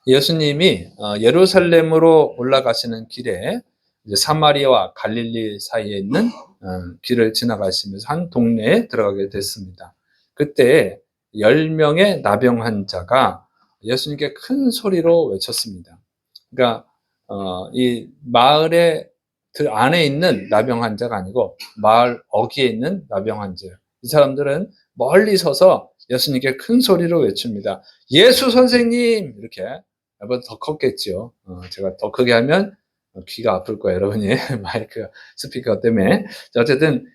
예수님이 예루살렘으로 올라가시는 길에 이제 사마리아와 갈릴리 사이에 있는 길을 지나가시면서 한 동네에 들어가게 됐습니다. 그때 10명의 나병 환자가 예수님께 큰 소리로 외쳤습니다. 그러니까 이 마을의 안에 있는 나병 환자가 아니고 마을 어귀에 있는 나병 환자예요. 이 사람들은 멀리 서서 예수님께 큰 소리로 외칩니다. 예수 선생님! 이렇게. 여러분 더 컸겠죠. 제가 더 크게 하면 귀가 아플 거예요, 여러분이. 마이크 스피커 때문에. 자, 어쨌든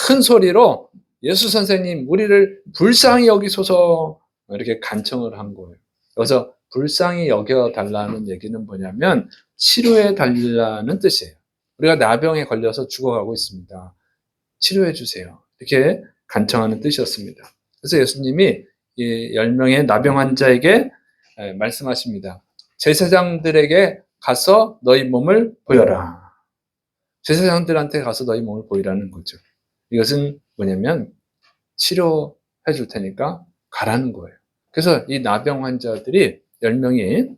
큰 소리로 예수 선생님, 우리를 불쌍히 여기소서 이렇게 간청을 한 거예요. 그래서 불쌍히 여겨달라는 얘기는 뭐냐면 치료해 달라는 뜻이에요. 우리가 나병에 걸려서 죽어가고 있습니다. 치료해 주세요. 이렇게 간청하는 뜻이었습니다. 그래서 예수님이 이 10명의 나병 환자에게 말씀하십니다. 제사장들에게 가서 너희 몸을 보여라. 제사장들한테 가서 너희 몸을 보이라는 거죠. 이것은 뭐냐면 치료해 줄 테니까 가라는 거예요. 그래서 이 나병 환자들이 10명이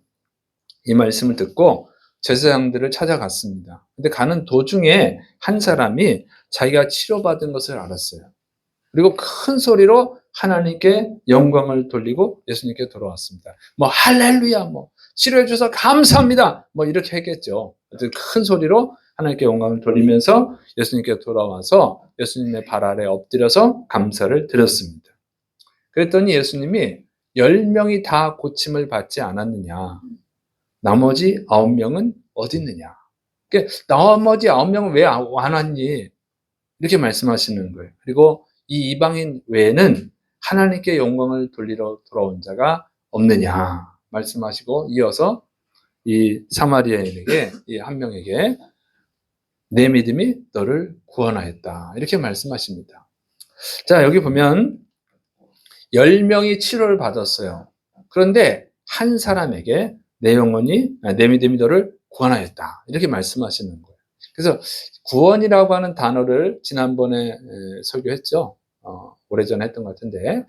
이 말씀을 듣고 제사장들을 찾아갔습니다. 근데 가는 도중에 한 사람이 자기가 치료받은 것을 알았어요. 그리고 큰 소리로 하나님께 영광을 돌리고 예수님께 돌아왔습니다. 뭐 할렐루야, 뭐 치료해 주셔서 감사합니다, 뭐 이렇게 했겠죠. 큰 소리로 하나님께 영광을 돌리면서 예수님께 돌아와서 예수님의 발 아래 엎드려서 감사를 드렸습니다. 그랬더니 예수님이 10명이 다 고침을 받지 않았느냐, 나머지 9명은 어디 있느냐, 나머지 9명은 왜 안 왔니, 이렇게 말씀하시는 거예요. 그리고 이 이방인 외에는 하나님께 영광을 돌리러 돌아온 자가 없느냐 말씀하시고, 이어서 이 사마리아인에게, 이 한 명에게 내 믿음이 너를 구원하였다 이렇게 말씀하십니다. 자, 여기 보면 10명이 치료를 받았어요. 그런데 한 사람에게 내 믿음이 너를 구원하였다 이렇게 말씀하시는 거예요. 그래서 구원이라고 하는 단어를 지난번에 설교했죠. 오래전에 했던 것 같은데,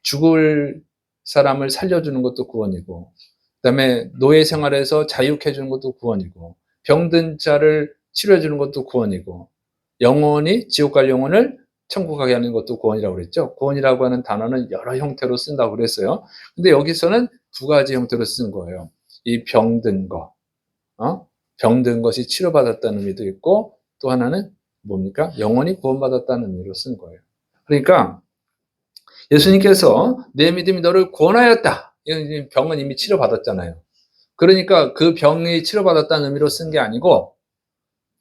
죽을 사람을 살려주는 것도 구원이고, 그다음에 노예 생활에서 자유케 해주는 것도 구원이고, 병든 자를 치료해 주는 것도 구원이고, 영혼이 지옥 갈 영혼을 천국 가게 하는 것도 구원이라고 그랬죠. 구원이라고 하는 단어는 여러 형태로 쓴다고 그랬어요. 근데 여기서는 두 가지 형태로 쓴 거예요. 이 병든 거, 병든 것이 치료받았다는 의미도 있고, 또 하나는 뭡니까? 영혼이 구원받았다는 의미로 쓴 거예요. 그러니까 예수님께서 내 믿음이 너를 구원하였다. 이 병은 이미 치료받았잖아요. 그러니까 그 병이 치료받았다는 의미로 쓴 게 아니고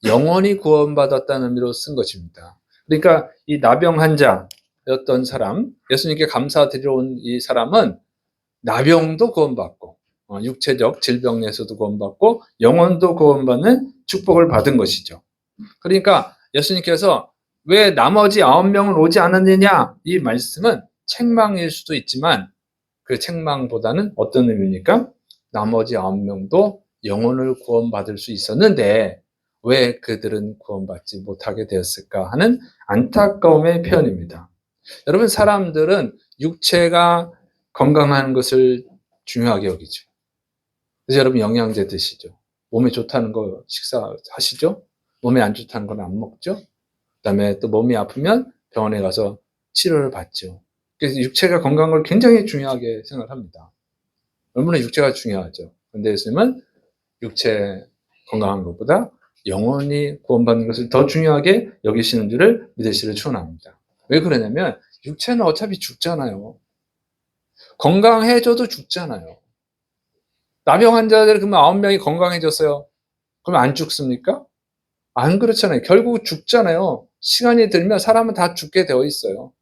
영혼이 구원받았다는 의미로 쓴 것입니다. 그러니까 이 나병 환자였던 사람, 예수님께 감사드리러 온 이 사람은 나병도 구원받고, 육체적 질병에서도 구원받고 영혼도 구원받는 축복을 받은 것이죠. 그러니까 예수님께서 왜 나머지 9명은 오지 않았느냐, 이 말씀은 책망일 수도 있지만 그 책망보다는 어떤 의미입니까? 나머지 9명도 영혼을 구원받을 수 있었는데 왜 그들은 구원받지 못하게 되었을까 하는 안타까움의 표현입니다. 여러분, 사람들은 육체가 건강한 것을 중요하게 여기죠. 그래서 여러분 영양제 드시죠. 몸에 좋다는 거 식사하시죠. 몸에 안 좋다는 건 안 먹죠. 그다음에 또 몸이 아프면 병원에 가서 치료를 받죠. 그래서 육체가 건강한 걸 굉장히 중요하게 생각합니다. 얼마나 육체가 중요하죠. 그런데 예수님은 육체 건강한 것보다 영혼이 구원받는 것을 더 중요하게 여기시는 줄을 믿으시기를 축원합니다. 왜 그러냐면 육체는 어차피 죽잖아요. 건강해져도 죽잖아요. 나병 환자들 그러면 9명이 건강해졌어요. 그럼 안 죽습니까? 안 그렇잖아요. 결국 죽잖아요. 시간이 들면 사람은 다 죽게 되어 있어요.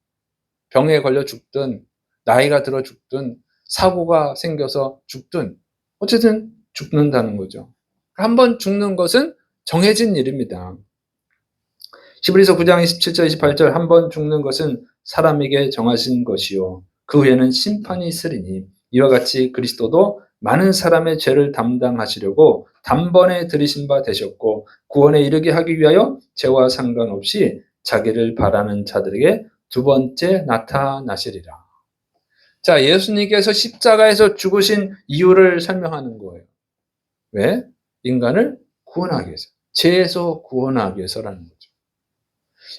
병에 걸려 죽든, 나이가 들어 죽든, 사고가 생겨서 죽든, 어쨌든 죽는다는 거죠. 한번 죽는 것은 정해진 일입니다. 히브리서 9장 27절 28절, 한번 죽는 것은 사람에게 정하신 것이요 그 후에는 심판이 있으리니 이와 같이 그리스도도 많은 사람의 죄를 담당하시려고 단번에 들이신 바 되셨고 구원에 이르게 하기 위하여 죄와 상관없이 자기를 바라는 자들에게 두 번째 나타나시리라. 자, 예수님께서 십자가에서 죽으신 이유를 설명하는 거예요. 왜? 인간을 구원하기 위해서. 죄에서 구원하기 위해서라는 거죠.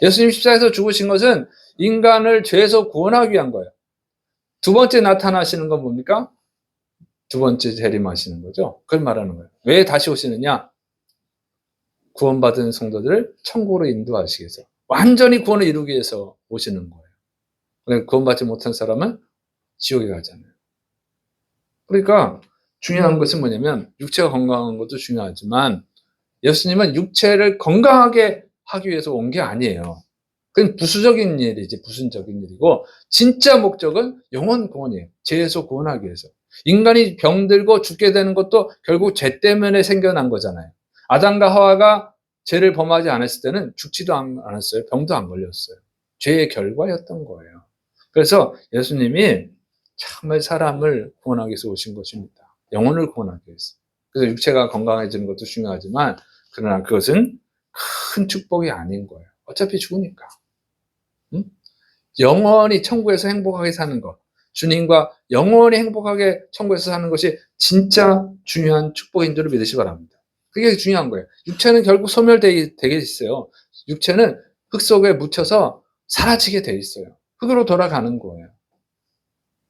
예수님 십자가에서 죽으신 것은 인간을 죄에서 구원하기 위한 거예요. 두 번째 나타나시는 건 뭡니까? 두 번째 재림하시는 거죠. 그걸 말하는 거예요. 왜 다시 오시느냐? 구원받은 성도들을 천국으로 인도하시기 위해서. 완전히 구원을 이루기 위해서 오시는 거예요. 그러니까 구원받지 못한 사람은 지옥에 가잖아요. 그러니까 중요한 것은 뭐냐면 육체가 건강한 것도 중요하지만 예수님은 육체를 건강하게 하기 위해서 온 게 아니에요. 그건 부수적인 일이지, 부수적인 일이고 진짜 목적은 영원 구원이에요. 죄에서 구원하기 위해서. 인간이 병들고 죽게 되는 것도 결국 죄 때문에 생겨난 거잖아요. 아담과 하와가 죄를 범하지 않았을 때는 죽지도 않았어요. 병도 안 걸렸어요. 죄의 결과였던 거예요. 그래서 예수님이 정말 사람을 구원하기 위해서 오신 것입니다. 영혼을 구원하기 위해서. 그래서 육체가 건강해지는 것도 중요하지만 그러나 그것은 큰 축복이 아닌 거예요. 어차피 죽으니까. 응? 영원히 천국에서 행복하게 사는 것. 주님과 영원히 행복하게 천국에서 사는 것이 진짜 중요한 축복인 줄을 믿으시기 바랍니다. 그게 중요한 거예요. 육체는 결국 소멸되게 있어요. 육체는 흙 속에 묻혀서 사라지게 돼 있어요. 흙으로 돌아가는 거예요.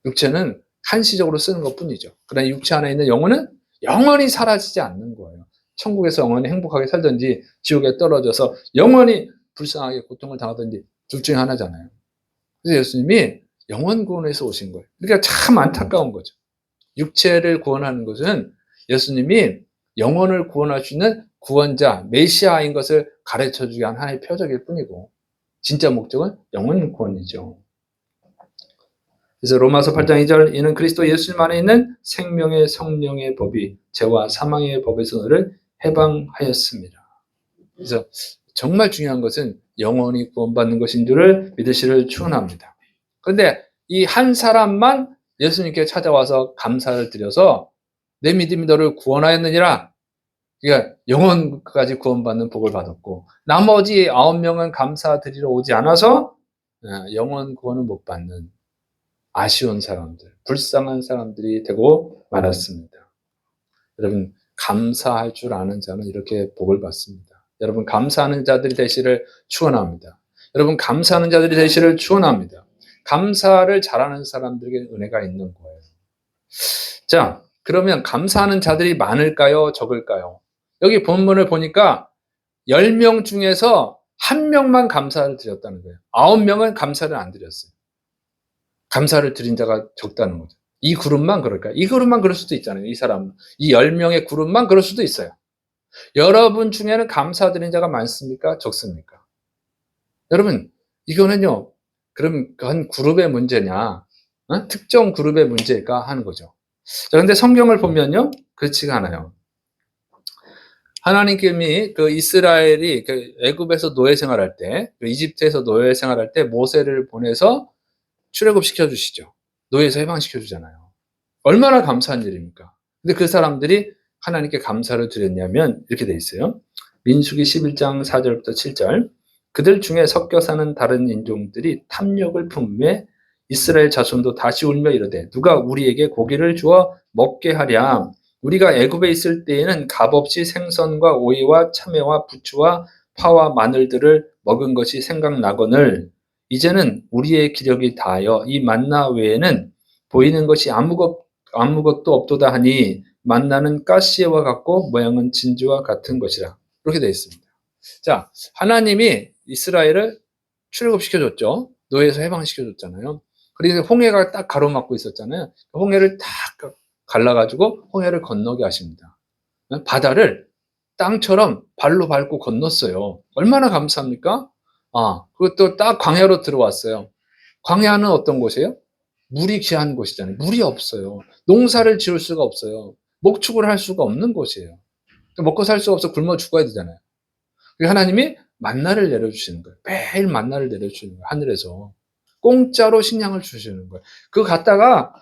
육체는 한시적으로 쓰는 것 뿐이죠. 그러나 육체 안에 있는 영혼은 영원히 사라지지 않는 거예요. 천국에서 영원히 행복하게 살든지 지옥에 떨어져서 영원히 불쌍하게 고통을 당하든지 둘 중에 하나잖아요. 그래서 예수님이 영원 구원에서 오신 거예요. 그러니까 참 안타까운 거죠. 육체를 구원하는 것은 예수님이 영혼을 구원할 수 있는 구원자, 메시아인 것을 가르쳐주기 위한 하나의 표적일 뿐이고 진짜 목적은 영혼 구원이죠. 그래서 로마서 8장 2절 이는 그리스도 예수님 안에 있는 생명의 성령의 법이 죄와 사망의 법에서 너를 해방하였습니다. 그래서 정말 중요한 것은 영원히 구원받는 것인 줄을 믿으시를 축원합니다. 그런데 이 한 사람만 예수님께 찾아와서 감사를 드려서 내 믿음이 너를 구원하였느니라. 그러니까 영혼까지 구원받는 복을 받았고 나머지 9명은 감사드리러 오지 않아서 영혼 구원을 못 받는 아쉬운 사람들, 불쌍한 사람들이 되고 말았습니다. 여러분, 감사할 줄 아는 자는 이렇게 복을 받습니다. 여러분, 감사하는 자들이 되시를 축원합니다. 여러분, 감사하는 자들이 되시를 축원합니다. 감사를 잘하는 사람들에게 은혜가 있는 거예요. 자, 그러면 감사하는 자들이 많을까요? 적을까요? 여기 본문을 보니까 10명 중에서 1명만 감사를 드렸다는 거예요. 9명은 감사를 안 드렸어요. 감사를 드린 자가 적다는 거죠. 이 그룹만 그럴까요? 이 그룹만 그럴 수도 있잖아요. 이 사람은. 이 10명의 그룹만 그럴 수도 있어요. 여러분 중에는 감사드린 자가 많습니까? 적습니까? 여러분, 이거는요, 그럼 한 그룹의 문제냐, 특정 그룹의 문제일까 하는 거죠. 자, 근데 성경을 보면요, 그렇지가 않아요. 하나님께서 그 이스라엘이 그 애굽에서 노예 생활할 때, 그 이집트에서 노예 생활할 때 모세를 보내서 출애굽시켜 주시죠. 노예에서 해방시켜 주잖아요. 얼마나 감사한 일입니까? 근데 그 사람들이 하나님께 감사를 드렸냐면 이렇게 돼 있어요. 민수기 11장 4절부터 7절. 그들 중에 섞여 사는 다른 인종들이 탐욕을 품매 이스라엘 자손도 다시 울며 이르되 누가 우리에게 고기를 주어 먹게 하랴. 우리가 애굽에 있을 때에는 값없이 생선과 오이와 참외와 부추와 파와 마늘들을 먹은 것이 생각나거늘 이제는 우리의 기력이 다하여 이 만나 외에는 보이는 것이 아무것도 없도다 하니 만나는 가시와 같고 모양은 진주와 같은 것이라. 그렇게 되어 있습니다. 자, 하나님이 이스라엘을 출애굽시켜줬죠. 노예에서 해방시켜줬잖아요. 그래서 홍해가 딱 가로막고 있었잖아요. 홍해를 딱 갈라가지고 홍해를 건너게 하십니다. 바다를 땅처럼 발로 밟고 건넜어요. 얼마나 감사합니까? 그것도 딱 광야로 들어왔어요. 광야는 어떤 곳이에요? 물이 귀한 곳이잖아요. 물이 없어요. 농사를 지을 수가 없어요. 목축을 할 수가 없는 곳이에요. 먹고 살 수가 없어 굶어 죽어야 되잖아요. 하나님이 만나를 내려주시는 거예요. 매일 만나를 내려주시는 거예요. 하늘에서. 공짜로 식량을 주시는 거예요. 그거 갖다가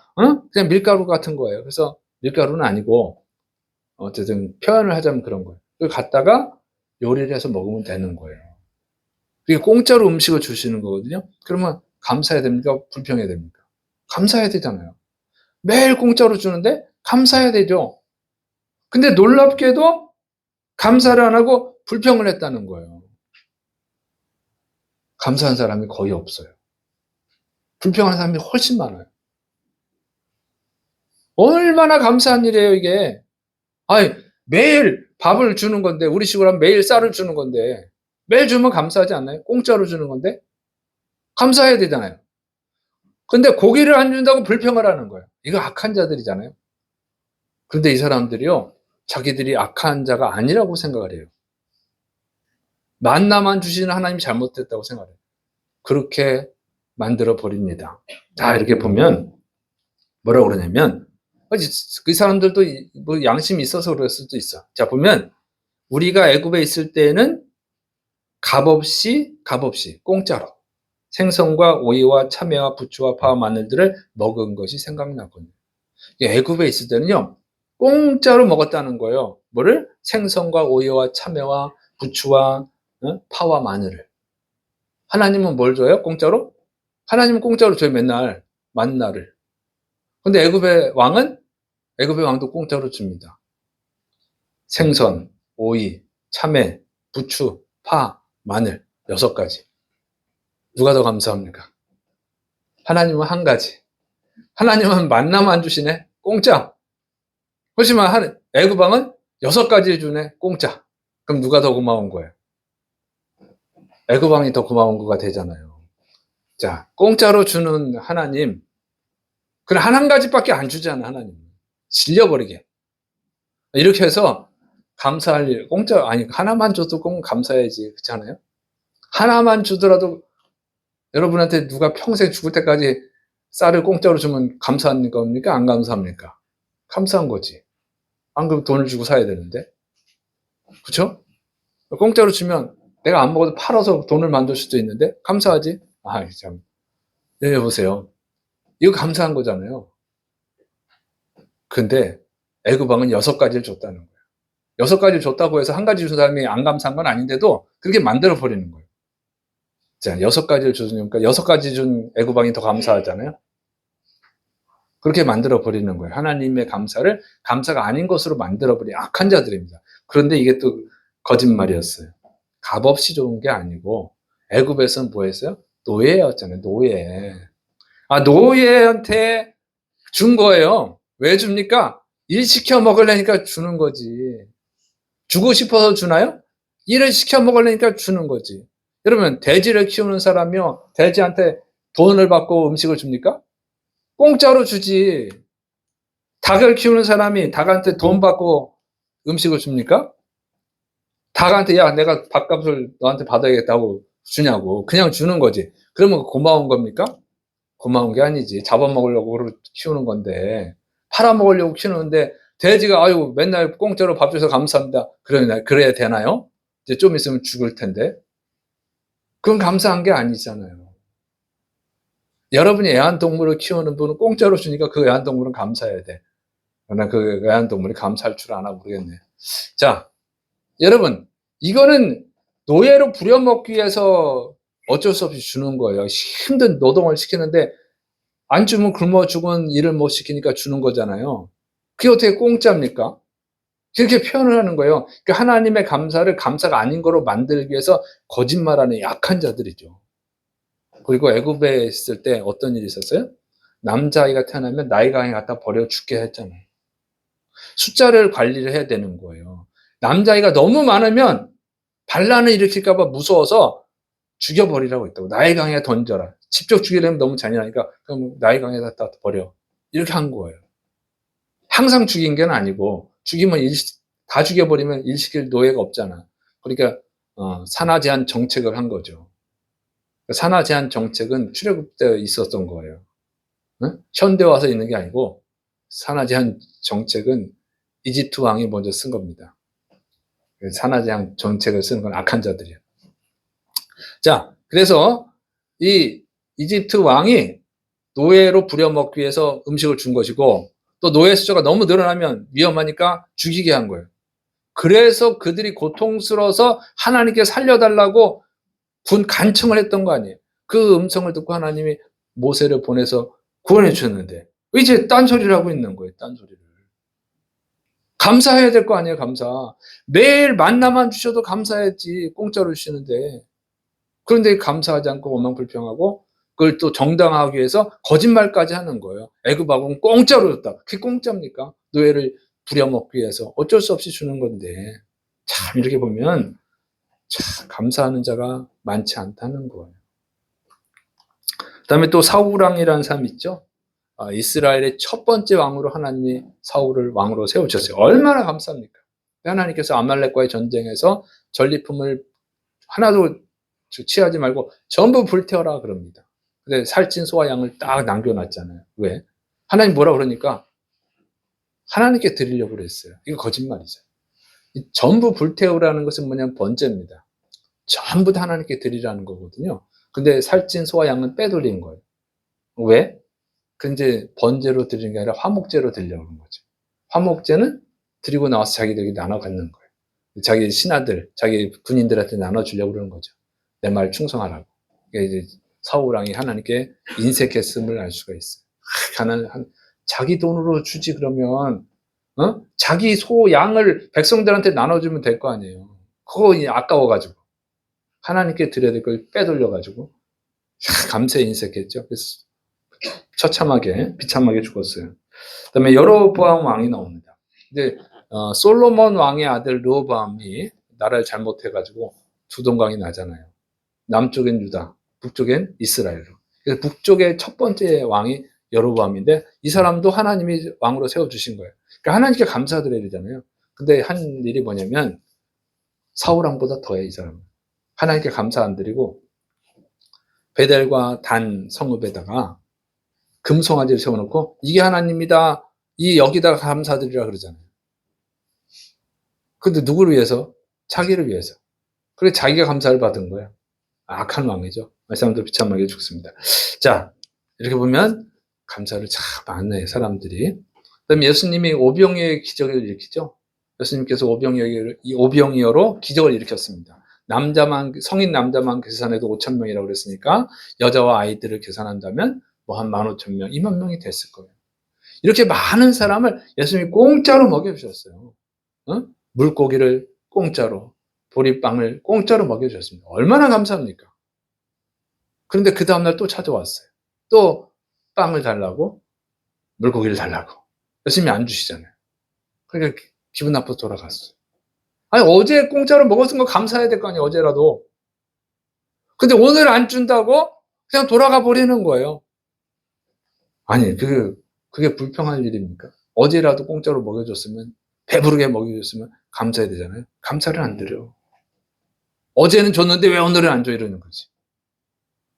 그냥 밀가루 같은 거예요. 그래서 밀가루는 아니고 어쨌든 표현을 하자면 그런 거예요. 그걸 갖다가 요리를 해서 먹으면 되는 거예요. 그게 공짜로 음식을 주시는 거거든요. 그러면 감사해야 됩니까? 불평해야 됩니까? 감사해야 되잖아요. 매일 공짜로 주는데 감사해야 되죠. 근데 놀랍게도 감사를 안 하고 불평을 했다는 거예요. 감사한 사람이 거의 없어요. 불평하는 사람이 훨씬 많아요. 얼마나 감사한 일이에요, 이게. 아니, 매일 밥을 주는 건데, 우리 식으로 하면 매일 쌀을 주는 건데, 매일 주면 감사하지 않나요? 공짜로 주는 건데? 감사해야 되잖아요. 근데 고기를 안 준다고 불평을 하는 거예요. 이거 악한 자들이잖아요. 그런데 이 사람들이요, 자기들이 악한 자가 아니라고 생각을 해요. 만나만 주시는 하나님이 잘못됐다고 생각해요. 그렇게 만들어 버립니다. 자, 이렇게 보면 뭐라고 그러냐면, 그 사람들도 뭐 양심이 있어서 그럴 수도 있어. 자, 보면 우리가 애굽에 있을 때에는 값없이 공짜로 생선과 오이와 참외와 부추와 파와 마늘들을 먹은 것이 생각나거든요. 애굽에 있을 때는요, 공짜로 먹었다는 거예요. 뭐를? 생선과 오이와 참외와 부추와 파와 마늘을. 하나님은 뭘 줘요? 공짜로? 하나님은 공짜로 줘요, 맨날 만나를. 근데 애굽의 왕도 공짜로 줍니다. 생선, 오이, 참외, 부추, 파, 마늘 6가지. 누가 더 감사합니까? 하나님은 한 가지. 하나님은 만나만 주시네. 공짜. 그렇지만 애굽 왕은 6가지 주네. 공짜. 그럼 누가 더 고마운 거예요? 애굽 왕이 더 고마운 거가 되잖아요. 자, 공짜로 주는 하나님. 그래, 한 가지밖에 안 주잖아, 하나님. 질려버리게. 이렇게 해서 감사할 일, 하나만 줘도 꼭 감사해야지. 그렇지 않아요? 하나만 주더라도 여러분한테 누가 평생 죽을 때까지 쌀을 공짜로 주면 감사한 겁니까? 안 감사합니까? 감사한 거지. 안 그러면 돈을 주고 사야 되는데. 그렇죠? 공짜로 주면 내가 안 먹어도 팔아서 돈을 만들 수도 있는데 감사하지? 참. 여보세요. 이거 감사한 거잖아요. 근데 애굽 왕은 6가지를 줬다는 거예요. 6가지를 줬다고 해서 한 가지 준 사람이 안 감사한 건 아닌데도 그렇게 만들어 버리는 거예요. 자, 6가지를 주니까 6가지 준 애굽 왕이 더 감사하잖아요. 그렇게 만들어 버리는 거예요. 하나님의 감사를 감사가 아닌 것으로 만들어 버린 악한 자들입니다. 그런데 이게 또 거짓말이었어요. 값없이 좋은 게 아니고 애굽에서는 뭐 했어요? 노예였잖아요. 노예. 노예한테 준 거예요. 왜 줍니까? 일 시켜 먹으려니까 주는 거지. 주고 싶어서 주나요? 일을 시켜 먹으려니까 주는 거지. 여러분, 돼지를 키우는 사람이요, 돼지한테 돈을 받고 음식을 줍니까? 공짜로 주지. 닭을 키우는 사람이 닭한테 돈 받고 음식을 줍니까? 닭한테 야, 내가 밥값을 너한테 받아야겠다고 주냐고. 그냥 주는 거지. 그러면 고마운 겁니까? 고마운 게 아니지. 잡아먹으려고 키우는 건데, 팔아먹으려고 키우는데, 돼지가 아유 맨날 공짜로 밥 줘서 감사합니다. 그래야 되나요? 이제 좀 있으면 죽을 텐데. 그건 감사한 게 아니잖아요. 여러분이 애완동물을 키우는 분은 공짜로 주니까 그 애완동물은 감사해야 돼. 그러나 그 애완동물이 감사할 줄 아나 모르겠네. 자, 여러분, 이거는 노예로 부려먹기 위해서 어쩔 수 없이 주는 거예요. 힘든 노동을 시키는데 안 주면 굶어 죽은 일을 못 시키니까 주는 거잖아요. 그게 어떻게 공짜입니까? 그렇게 표현을 하는 거예요. 그러니까 하나님의 감사를 감사가 아닌 거로 만들기 위해서 거짓말하는 약한 자들이죠. 그리고 애굽에 있을 때 어떤 일이 있었어요? 남자아이가 태어나면 나이강에 갖다 버려 죽게 했잖아요. 숫자를 관리를 해야 되는 거예요. 남자아이가 너무 많으면 반란을 일으킬까 봐 무서워서 죽여버리라고 했다고. 나이강에 던져라. 직접 죽이려면 너무 잔인하니까 그럼 나이강에 갖다 버려. 이렇게 한 거예요. 항상 죽인 게 아니고 죽이면 다 죽여버리면 일 시킬 노예가 없잖아. 그러니까 산하 제한 정책을 한 거죠. 산하 제한 정책은 출애굽 때 있었던 거예요. 응? 현대 와서 있는 게 아니고 산하 제한 정책은 이집트 왕이 먼저 쓴 겁니다. 산하 제한 정책을 쓰는 건 악한 자들이에요. 자, 그래서 이 이집트 왕이 노예로 부려먹기 위해서 음식을 준 것이고 또 노예 숫자가 너무 늘어나면 위험하니까 죽이게 한 거예요. 그래서 그들이 고통스러워서 하나님께 살려달라고 간청을 했던 거 아니에요. 그 음성을 듣고 하나님이 모세를 보내서 구원해 주셨는데 이제 딴소리를 하고 있는 거예요. 딴소리를. 감사해야 될 거 아니에요. 감사. 매일 만나만 주셔도 감사했지. 공짜로 주시는데. 그런데 감사하지 않고 원망불평하고 그걸 또 정당화하기 위해서 거짓말까지 하는 거예요. 애굽하고는 공짜로 줬다. 그게 공짜입니까? 노예를 부려먹기 위해서 어쩔 수 없이 주는 건데 참 이렇게 보면 참 감사하는 자가 많지 않다는 거예요. 그다음에 또 사울왕이라는 사람이 있죠. 이스라엘의 첫 번째 왕으로 하나님이 사울을 왕으로 세우셨어요. 얼마나 감사합니까? 하나님께서 아말렉과의 전쟁에서 전리품을 하나도 취하지 말고 전부 불태워라 그럽니다. 근데 살찐 소와 양을 딱 남겨놨잖아요. 왜? 하나님 뭐라 그러니까 하나님께 드리려고 그랬어요. 이거 거짓말이죠. 전부 불태우라는 것은 뭐냐면 번제입니다. 전부 다 하나님께 드리라는 거거든요. 근데 살찐 소와 양은 빼돌린 거예요. 왜? 그 이제 번제로 드리는 게 아니라 화목제로 드리려고 하는 거죠. 화목제는 드리고 나와서 자기들에게 나눠 갖는 거예요. 자기 신하들, 자기 군인들한테 나눠주려고 그러는 거죠. 내 말 충성하라고. 그러니까 이제 사울왕이 하나님께 인색했음을 알 수가 있어요. 자기 돈으로 주지 그러면 자기 소 양을 백성들한테 나눠주면 될 거 아니에요. 그거 아까워가지고 하나님께 드려야 될 걸 빼돌려가지고 감사에 인색했죠. 그래서 처참하게 비참하게 죽었어요. 그다음에 여로보암 왕이 나옵니다. 근데 솔로몬 왕의 아들 르호보암이 나라를 잘못해가지고 두 동강이 나잖아요. 남쪽엔 유다, 북쪽엔 이스라엘로. 그래서 북쪽의 첫 번째 왕이 여로보암인데 이 사람도 하나님이 왕으로 세워주신 거예요. 그러니까 하나님께 감사드려야 되잖아요. 근데 한 일이 뭐냐면 사울 왕보다 더해 이 사람은. 하나님께 감사 안 드리고 베델과 단 성읍에다가 금송아지를 세워놓고 이게 하나님이다. 여기다가 감사드리라 그러잖아요. 근데 누구를 위해서? 자기를 위해서. 그래서 자기가 감사를 받은 거예요. 악한 왕이죠. 말씀도 비참하게 죽습니다. 자, 이렇게 보면 감사를 참 많네 사람들이. 그다음에 예수님이 오병이어의 기적을 일으키죠. 예수님께서 오병이어로 기적을 일으켰습니다. 성인 남자만 계산해도 5,000명이라고 그랬으니까 여자와 아이들을 계산한다면 뭐 한 15,000명, 20,000명이 됐을 거예요. 이렇게 많은 사람을 예수님이 공짜로 먹여주셨어요. 물고기를 공짜로, 보리빵을 공짜로 먹여주셨습니다. 얼마나 감사합니까? 그런데 그 다음날 또 찾아왔어요. 또 빵을 달라고, 물고기를 달라고. 예수님이 안 주시잖아요. 그러니까 기분 나빠서 돌아갔어요. 아니, 어제 공짜로 먹었은 거 감사해야 될 거 아니에요, 어제라도. 근데 오늘 안 준다고 그냥 돌아가 버리는 거예요. 아니, 그게 불평할 일입니까? 어제라도 공짜로 먹여줬으면, 배부르게 먹여줬으면 감사해야 되잖아요. 감사를 안 드려. 어제는 줬는데 왜 오늘은 안 줘? 이러는 거지.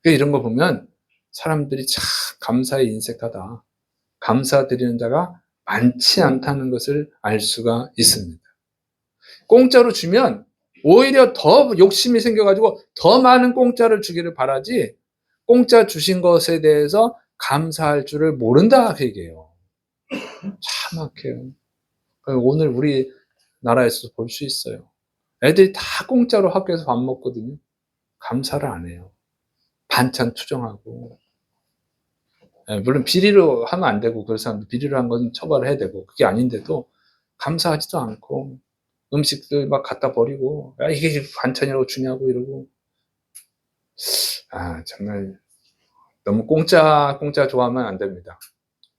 이런 거 보면 사람들이 참 감사에 인색하다. 감사드리는 자가 많지 않다는 것을 알 수가 있습니다. 공짜로 주면 오히려 더 욕심이 생겨가지고 더 많은 공짜를 주기를 바라지 공짜 주신 것에 대해서 감사할 줄을 모른다 그 얘기예요. 참 악해요. 오늘 우리나라에서도 볼 수 있어요. 애들이 다 공짜로 학교에서 밥 먹거든요. 감사를 안 해요. 반찬 투정하고. 물론 비리로 하면 안 되고 그런 사람들 비리로 한 건 처벌을 해야 되고 그게 아닌데도 감사하지도 않고 음식들 막 갖다 버리고 야 이게 반찬이라고 주냐고 이러고 정말 너무 공짜 좋아하면 안 됩니다.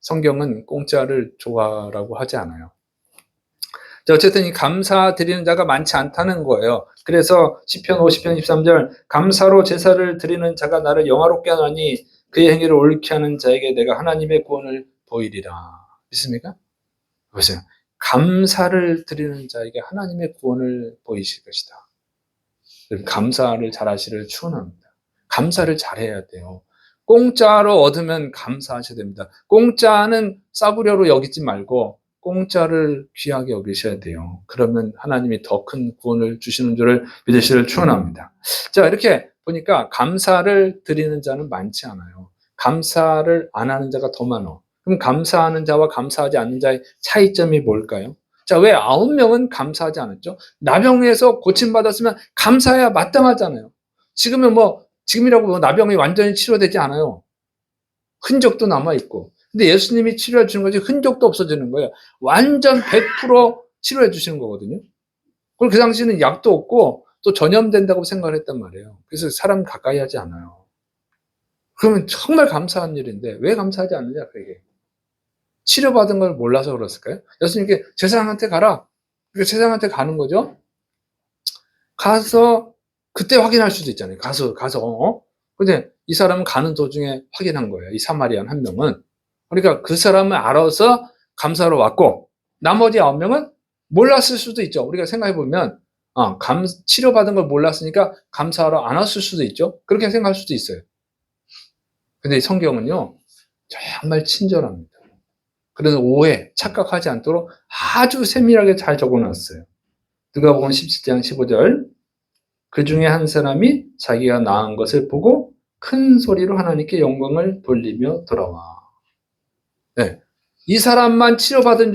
성경은 공짜를 좋아라고 하지 않아요. 자, 어쨌든 이 감사드리는 자가 많지 않다는 거예요. 그래서 시편 50편 13절 감사로 제사를 드리는 자가 나를 영화롭게 하나니 그의 행위를 옳게 하는 자에게 내가 하나님의 구원을 보이리라. 믿습니까? 보세요. 감사를 드리는 자에게 하나님의 구원을 보이실 것이다. 감사를 잘하시를 축원합니다. 감사를 잘해야 돼요. 공짜로 얻으면 감사하셔야 됩니다. 공짜는 싸구려로 여기지 말고 공짜를 귀하게 여기셔야 돼요. 그러면 하나님이 더 큰 구원을 주시는 줄을 믿으시를 축원합니다. 자, 이렇게 보니까 감사를 드리는 자는 많지 않아요. 감사를 안 하는 자가 더 많아. 그럼 감사하는 자와 감사하지 않는 자의 차이점이 뭘까요? 자, 왜 9명은 감사하지 않았죠? 나병에서 고침받았으면 감사해야 마땅하잖아요. 지금이라고 나병이 완전히 치료되지 않아요. 흔적도 남아있고. 근데 예수님이 치료해 주는 거지 흔적도 없어지는 거예요. 완전 100% 치료해 주시는 거거든요. 그리고 그 당시에는 약도 없고 또 전염된다고 생각을 했단 말이에요. 그래서 사람 가까이 하지 않아요. 그러면 정말 감사한 일인데 왜 감사하지 않느냐 그게. 치료받은 걸 몰라서 그랬을까요? 예수님께 제사장한테 가라. 그러니까 제사장한테 가는 거죠. 가서 그때 확인할 수도 있잖아요. 가서 근데 이 사람은 가는 도중에 확인한 거예요. 이 사마리안 한 명은. 그러니까 그 사람을 알아서 감사로 왔고 나머지 9명은 몰랐을 수도 있죠. 우리가 생각해 보면 치료받은 걸 몰랐으니까 감사하러 안 왔을 수도 있죠. 그렇게 생각할 수도 있어요. 근데 이 성경은요. 정말 친절합니다. 그래서 오해, 착각하지 않도록 아주 세밀하게 잘 적어놨어요. 누가복음 17장 15절 그 중에 한 사람이 자기가 나은 것을 보고 큰 소리로 하나님께 영광을 돌리며 돌아와. 네. 이 사람만 치료받은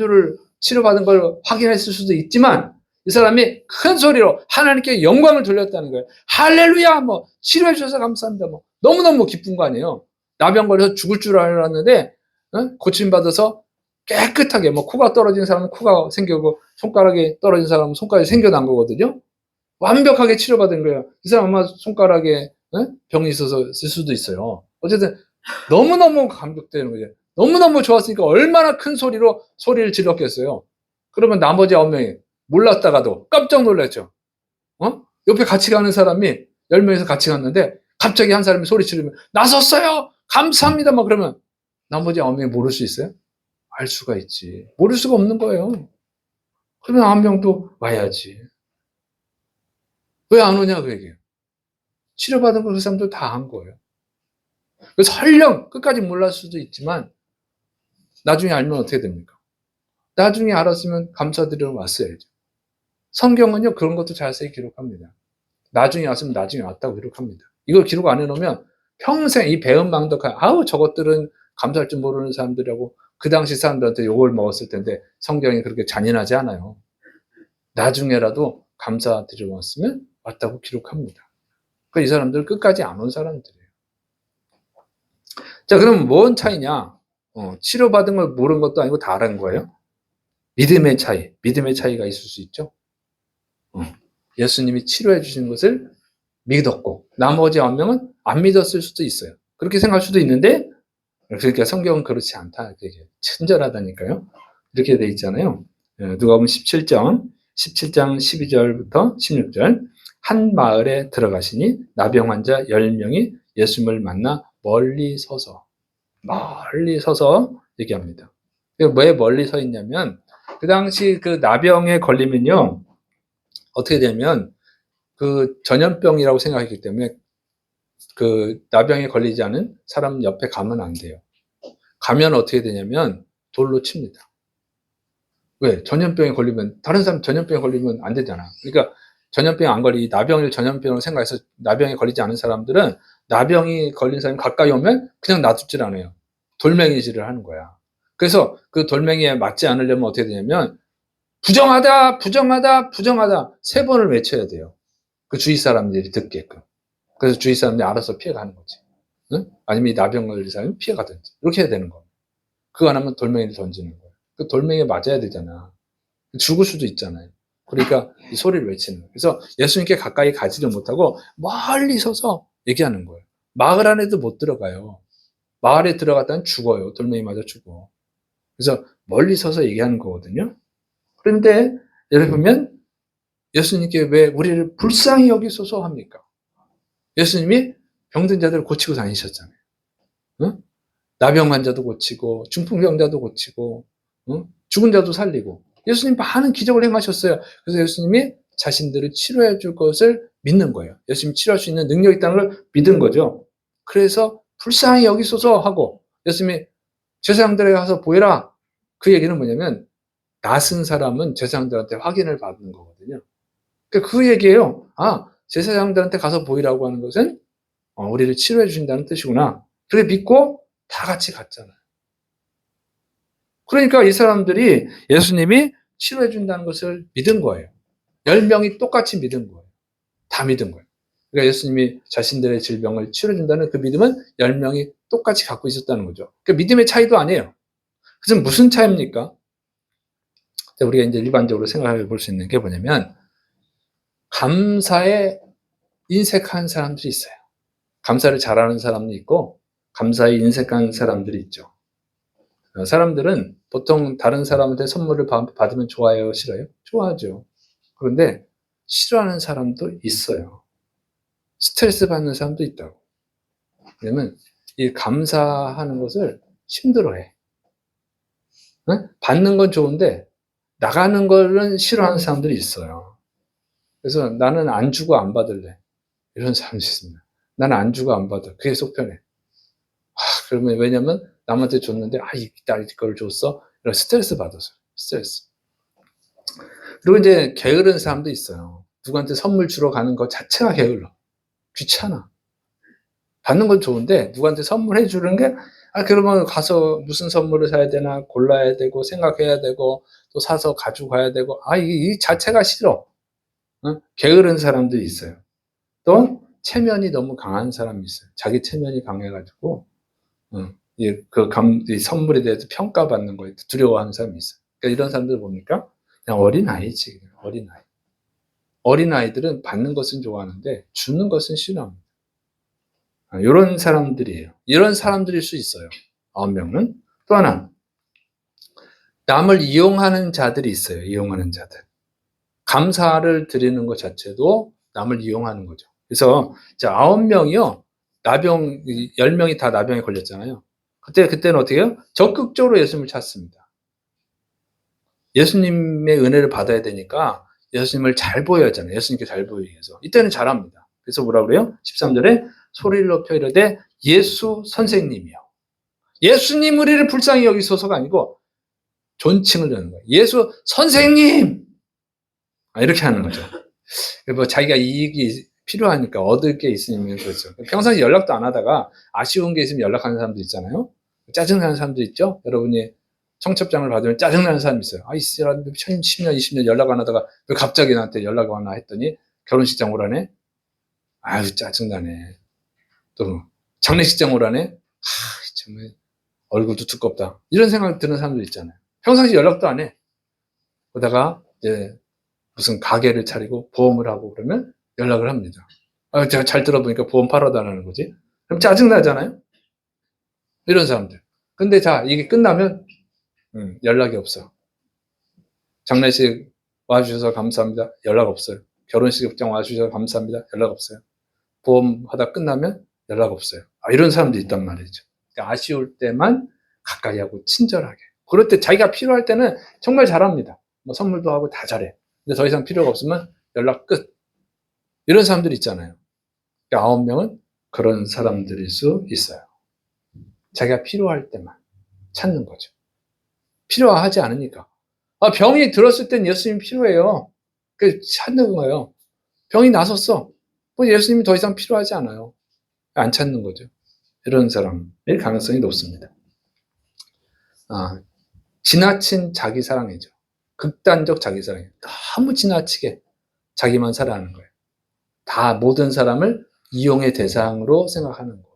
걸 확인했을 수도 있지만 이 사람이 큰 소리로 하나님께 영광을 돌렸다는 거예요. 할렐루야! 치료해 주셔서 감사합니다. 너무너무 기쁜 거 아니에요. 나병 걸려서 죽을 줄 알았는데 고침받아서 깨끗하게 코가 떨어진 사람은 코가 생기고 손가락이 떨어진 사람은 손가락이 생겨난 거거든요. 완벽하게 치료받은 거예요. 이 사람 아마 손가락에 병이 있어서 쓸 수도 있어요. 어쨌든 너무너무 감격되는 거죠. 너무너무 좋았으니까 얼마나 큰 소리를 질렀겠어요. 그러면 나머지 9명이 몰랐다가도 깜짝 놀랐죠. 옆에 같이 가는 사람이 10명에서 같이 갔는데 갑자기 한 사람이 소리 지르면 나섰어요! 감사합니다! 그러면 나머지 9명이 모를 수 있어요? 알 수가 있지. 모를 수가 없는 거예요. 그러면 9명도 와야지. 왜 안 오냐 그 얘기예요. 치료받은 걸 그 사람들 다 한 거예요. 그래서 설령 끝까지 몰랐을 수도 있지만 나중에 알면 어떻게 됩니까? 나중에 알았으면 감사드리러 왔어야죠. 성경은요 그런 것도 자세히 기록합니다. 나중에 왔으면 나중에 왔다고 기록합니다. 이걸 기록 안 해놓으면 평생 이 배은망덕한 저것들은 감사할 줄 모르는 사람들이라고 그 당시 사람들한테 욕을 먹었을 텐데 성경이 그렇게 잔인하지 않아요. 나중에라도 감사드리러 왔으면 왔다고 기록합니다. 그러니까 이 사람들 끝까지 안 온 사람들이에요. 자, 그럼 뭔 차이냐? 치료받은 걸 모르는 것도 아니고 다 알은 거예요. 믿음의 차이가 있을 수 있죠. 예수님이 치료해 주신 것을 믿었고 나머지 9명은 안 믿었을 수도 있어요. 그렇게 생각할 수도 있는데 그러니까 성경은 그렇지 않다. 되게 친절하다니까요. 이렇게 돼 있잖아요. 누가복음 17장 12절부터 16절 한 마을에 들어가시니 나병 환자 10명이 예수님을 만나 멀리 서서 얘기합니다. 왜 멀리 서 있냐면 그 당시 그 나병에 걸리면요. 어떻게 되면 그 전염병이라고 생각했기 때문에 그 나병에 걸리지 않은 사람 옆에 가면 안 돼요. 가면 어떻게 되냐면 돌로 칩니다. 왜? 전염병에 걸리면 다른 사람 전염병에 걸리면 안 되잖아. 그러니까 나병을 전염병으로 생각해서 나병에 걸리지 않은 사람들은 나병이 걸린 사람이 가까이 오면 그냥 놔두질 않아요. 돌멩이질을 하는 거야. 그래서 그 돌멩이에 맞지 않으려면 어떻게 되냐면 부정하다 3번을 외쳐야 돼요. 그 주위 사람들이 듣게끔. 그래서 주위 사람들이 알아서 피해가는 거지. 응? 아니면 이 나병 걸린 사람이 피해가든지. 이렇게 해야 되는 거. 그거 안 하면 돌멩이를 던지는 거예요. 그 돌멩이에 맞아야 되잖아. 죽을 수도 있잖아요. 그러니까 이 소리를 외치는 거예요. 그래서 예수님께 가까이 가지를 못하고 멀리 서서 얘기하는 거예요. 마을 안에도 못 들어가요. 마을에 들어갔다면 죽어요. 돌멩이 맞아 죽어. 그래서 멀리 서서 얘기하는 거거든요. 그런데 예를 보면 예수님께 왜 우리를 불쌍히 여기소서 합니까? 예수님이 병든 자들을 고치고 다니셨잖아요. 응? 나병 환자도 고치고 중풍병자도 고치고 죽은 자도 살리고 예수님 많은 기적을 행하셨어요. 그래서 예수님이 자신들을 치료해 줄 것을 믿는 거예요. 예수님이 치료할 수 있는 능력이 있다는 걸 믿은 거죠. 그래서 불쌍히 여기소서 하고 예수님이 제사장들에게 가서 보이라. 그 얘기는 뭐냐면 낯은 사람은 제사장들한테 확인을 받는 거거든요. 그 얘기예요. 제사장들한테 가서 보이라고 하는 것은 우리를 치료해 주신다는 뜻이구나. 그렇게 믿고 다 같이 갔잖아요. 그러니까 이 사람들이 예수님이 치료해 준다는 것을 믿은 거예요. 10명이 똑같이 믿은 거예요. 다 믿은 거예요. 그러니까 예수님이 자신들의 질병을 치료해준다는 그 믿음은 10명이 똑같이 갖고 있었다는 거죠. 그 믿음의 차이도 아니에요. 그래서 무슨 차이입니까? 우리가 이제 일반적으로 생각해 볼 수 있는 게 뭐냐면, 감사에 인색한 사람들이 있어요. 감사를 잘하는 사람도 있고, 감사에 인색한 사람들이 있죠. 사람들은 보통 다른 사람한테 선물을 받으면 좋아해요? 싫어요? 좋아하죠. 그런데 싫어하는 사람도 있어요. 스트레스 받는 사람도 있다고. 왜냐면 이 감사하는 것을 힘들어해. 받는 건 좋은데 나가는 거는 싫어하는 사람들이 있어요. 그래서 나는 안 주고 안 받을래. 이런 사람이 있습니다. 나는 안 주고 안 받아. 그게 속 편해. 그러면 왜냐면 남한테 줬는데 나 이걸 줬어? 이런 스트레스 받아서. 스트레스. 그리고 이제 게으른 사람도 있어요. 누구한테 선물 주러 가는 것 자체가 게을러. 귀찮아. 받는 건 좋은데 누구한테 선물해 주는 게 그러면 가서 무슨 선물을 사야 되나 골라야 되고 생각해야 되고 또 사서 가지고 가야 되고 이 자체가 싫어. 게으른 사람들이 있어요. 또 체면이 너무 강한 사람이 있어요. 자기 체면이 강해가지고 이 선물에 대해서 평가받는 거에 두려워하는 사람이 있어요. 그러니까 이런 사람들 보니까 그냥 어린아이지. 어린아이. 어린아이들은 받는 것은 좋아하는데 주는 것은 싫어합니다. 이런 사람들이에요. 이런 사람들일 수 있어요. 9명은. 또 하나, 남을 이용하는 자들이 있어요. 이용하는 자들. 감사를 드리는 것 자체도 남을 이용하는 거죠. 그래서 9명이요. 10명이 다 나병에 걸렸잖아요. 그때는 어떻게 해요? 적극적으로 예수님을 찾습니다. 예수님의 은혜를 받아야 되니까 예수님을 잘 보여야 하잖아요. 예수님께 잘 보이기 위해서. 이때는 잘합니다. 그래서 뭐라 그래요? 13절에 소리를 높여 이르되 예수 선생님이요. 예수님 우리를 불쌍히 여기소서가 아니고 존칭을 하는 거예요. 예수 선생님! 이렇게 하는 거죠. 뭐 자기가 이익이 필요하니까 얻을 게 있으면 그렇죠. 평상시 연락도 안 하다가 아쉬운 게 있으면 연락하는 사람도 있잖아요. 짜증나는 사람도 있죠. 여러분이 청첩장을 받으면 짜증나는 사람이 있어요. 이 사람 10년, 20년 연락 안 하다가 왜 갑자기 나한테 연락 와나 했더니 결혼식장 오라네? 짜증나네. 또 장례식장 오라네? 정말 얼굴도 두껍다. 이런 생각 드는 사람도 있잖아요. 평상시 연락도 안 해. 그러다가 이제 무슨 가게를 차리고 보험을 하고 그러면 연락을 합니다. 제가 잘 들어보니까 보험 팔아달라는 거지. 그럼 짜증나잖아요? 이런 사람들. 근데 이게 끝나면 연락이 없어. 장례식 와주셔서 감사합니다. 연락 없어요. 결혼식장 와주셔서 감사합니다. 연락 없어요. 보험 하다 끝나면 연락 없어요. 이런 사람도 있단 말이죠. 그러니까 아쉬울 때만 가까이 하고 친절하게. 그럴 때 자기가 필요할 때는 정말 잘합니다. 뭐 선물도 하고 다 잘해. 근데 더 이상 필요가 없으면 연락 끝. 이런 사람들이 있잖아요. 그러니까 9명은 그런 사람들일 수 있어요. 자기가 필요할 때만 찾는 거죠. 필요하지 않으니까. 병이 들었을 땐 예수님이 필요해요. 그 찾는 거예요. 병이 나섰어. 예수님이 더 이상 필요하지 않아요. 안 찾는 거죠. 이런 사람일 가능성이 높습니다. 지나친 자기 사랑이죠. 극단적 자기 사랑이에요. 너무 지나치게 자기만 사랑하는 거예요. 다 모든 사람을 이용의 대상으로 생각하는 거예요.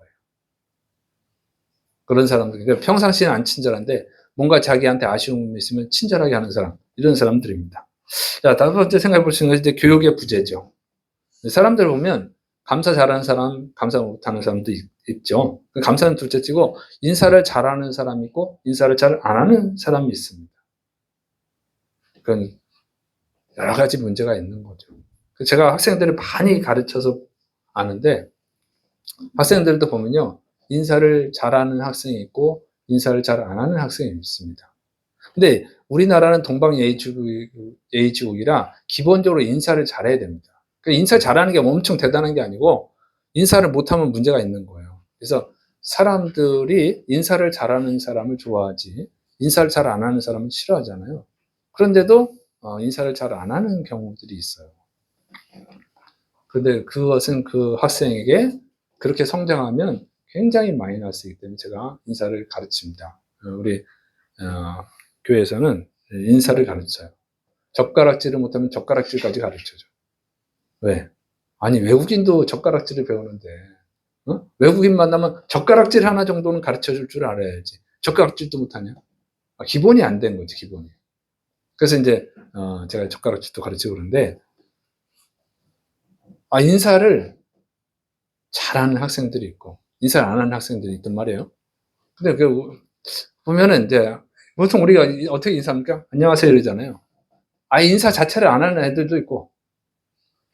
그런 사람들, 그러니까 평상시에는 안 친절한데 뭔가 자기한테 아쉬움이 있으면 친절하게 하는 사람, 이런 사람들입니다. 자, 다섯 번째 생각해 볼 수 있는 것이 교육의 부재죠. 사람들 보면 감사 잘하는 사람, 감사 못하는 사람도 있죠. 감사는 둘째치고 인사를 잘하는 사람이 있고 인사를 잘 안 하는 사람이 있습니다. 그건 여러 가지 문제가 있는 거죠. 제가 학생들을 많이 가르쳐서 아는데 학생들도 보면요. 인사를 잘하는 학생이 있고 인사를 잘 안 하는 학생이 있습니다. 근데 우리나라는 동방예의지국이라 기본적으로 인사를 잘해야 됩니다. 인사 잘하는 게 엄청 대단한 게 아니고 인사를 못하면 문제가 있는 거예요. 그래서 사람들이 인사를 잘하는 사람을 좋아하지 인사를 잘 안 하는 사람은 싫어하잖아요. 그런데도 인사를 잘 안 하는 경우들이 있어요. 그런데 그것은 그 학생에게 그렇게 성장하면 굉장히 마이너스이기 때문에 제가 인사를 가르칩니다. 우리 교회에서는 인사를 가르쳐요. 젓가락질을 못하면 젓가락질까지 가르쳐줘. 왜? 아니, 외국인도 젓가락질을 배우는데, 외국인 만나면 젓가락질 하나 정도는 가르쳐 줄 줄 알아야지. 젓가락질도 못하냐? 기본이 안 된 거지, 기본이. 그래서 이제, 제가 젓가락질도 가르치고 그러는데, 인사를 잘하는 학생들이 있고, 인사를 안 하는 학생들이 있단 말이에요. 근데 보면은 이제, 보통 우리가 어떻게 인사합니까? 안녕하세요 이러잖아요. 인사 자체를 안 하는 애들도 있고,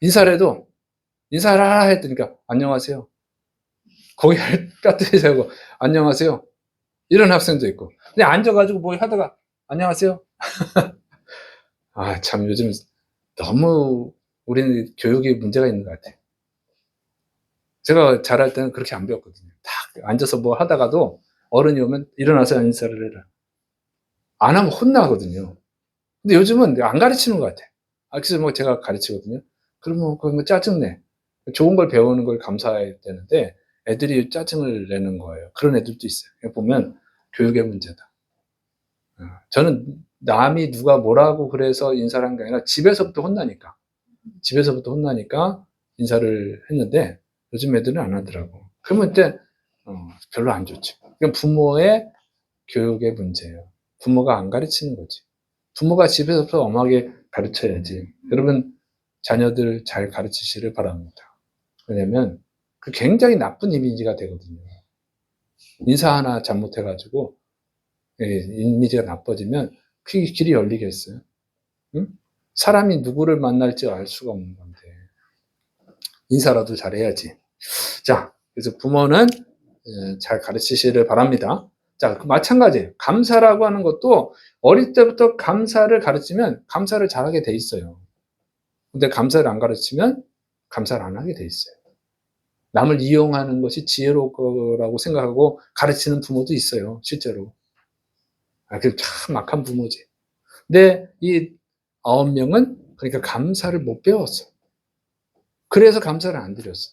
인사를 해도, 인사를 하라 했더니까, 안녕하세요. 고개를 뼈대지 하고, 안녕하세요. 이런 학생도 있고. 그냥 앉아가지고 뭐 하다가, 안녕하세요. 참, 요즘 너무 우리는 교육에 문제가 있는 것 같아요. 제가 잘할 때는 그렇게 안 배웠거든요. 딱 앉아서 뭐 하다가도 어른이 오면 일어나서 인사를 해라. 안 하면 혼나거든요. 근데 요즘은 안 가르치는 것 같아. 그래서 뭐 제가 가르치거든요. 그러면 그거 짜증내. 좋은 걸 배우는 걸 감사해야 되는데 애들이 짜증을 내는 거예요. 그런 애들도 있어요. 보면 교육의 문제다. 저는 남이 누가 뭐라고 그래서 인사를 한 게 아니라 집에서부터 혼나니까. 집에서부터 혼나니까 인사를 했는데 요즘 애들은 안 하더라고. 그러면 그때 별로 안 좋죠. 그건 부모의 교육의 문제예요. 부모가 안 가르치는 거지. 부모가 집에서부터 엄하게 가르쳐야지. 여러분 자녀들 잘 가르치시를 바랍니다. 왜냐면 그 굉장히 나쁜 이미지가 되거든요. 인사 하나 잘못해가지고 이미지가 나빠지면 그 길이 열리겠어요? 응? 사람이 누구를 만날지 알 수가 없는 건데 인사라도 잘해야지. 자, 그래서 부모는 잘 가르치시를 바랍니다. 자, 마찬가지 감사라고 하는 것도 어릴 때부터 감사를 가르치면 감사를 잘하게 돼 있어요. 근데 감사를 안 가르치면 감사를 안 하게 돼 있어요. 남을 이용하는 것이 지혜로울 거라고 생각하고 가르치는 부모도 있어요, 실제로. 그 참 악한 부모지. 근데 이 9명은 그러니까 감사를 못 배웠어. 그래서 감사를 안 드렸어.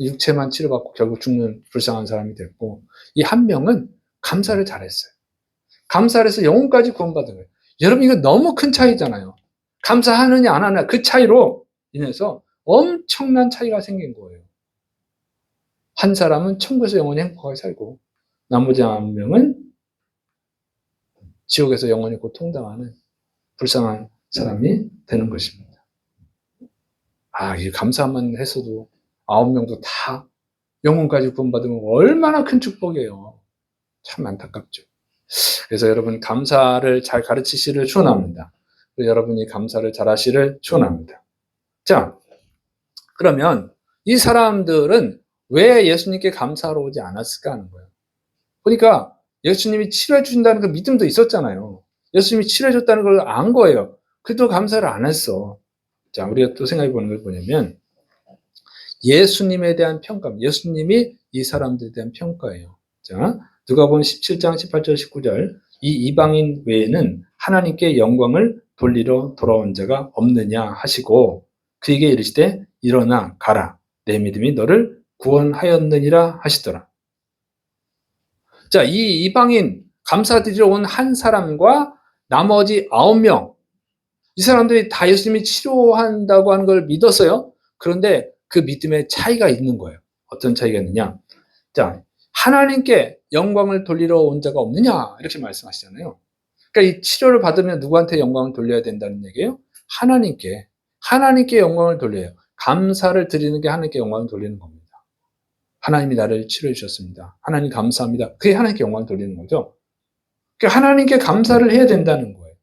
육체만 치료받고 결국 죽는 불쌍한 사람이 됐고, 이 한 명은 감사를 잘했어요. 감사를 해서 영혼까지 구원받은 거예요. 여러분, 이거 너무 큰 차이잖아요. 감사하느냐 안 하느냐 그 차이로 인해서 엄청난 차이가 생긴 거예요. 한 사람은 천국에서 영원히 행복하게 살고 나머지 한 명은 지옥에서 영원히 고통당하는 불쌍한 사람이 되는 것입니다. 이 감사만 했어도 9명도 다 영혼까지 구원받으면 얼마나 큰 축복이에요. 참 안타깝죠. 그래서 여러분 감사를 잘 가르치시를 축원합니다. 여러분이 감사를 잘 하시를 축원합니다. 자, 그러면 이 사람들은 왜 예수님께 감사하러 오지 않았을까 하는 거예요. 그러니까 예수님이 치료해 주신다는 그 믿음도 있었잖아요. 예수님이 치료해 줬다는 걸 안 거예요. 그래도 감사를 안 했어. 자, 우리가 또 생각해 보는 걸 뭐냐면 예수님에 대한 평가, 예수님이 이 사람들에 대한 평가예요. 자, 누가복음 17장 18절 19절 이 이방인 외에는 하나님께 영광을 돌리러 돌아온 자가 없느냐 하시고 그에게 이르시되 일어나 가라 내 믿음이 너를 구원하였느니라 하시더라. 자, 이 이방인 감사드리러 온 한 사람과 나머지 9명 이 사람들이 다 예수님이 치료한다고 하는 걸 믿었어요. 그런데 그 믿음에 차이가 있는 거예요. 어떤 차이가 있느냐? 자, 하나님께 영광을 돌리러 온 자가 없느냐? 이렇게 말씀하시잖아요. 그러니까 이 치료를 받으면 누구한테 영광을 돌려야 된다는 얘기예요? 하나님께 영광을 돌려요. 감사를 드리는 게 하나님께 영광을 돌리는 겁니다. 하나님이 나를 치료해 주셨습니다. 하나님 감사합니다. 그게 하나님께 영광을 돌리는 거죠. 그러니까 하나님께 감사를 해야 된다는 거예요.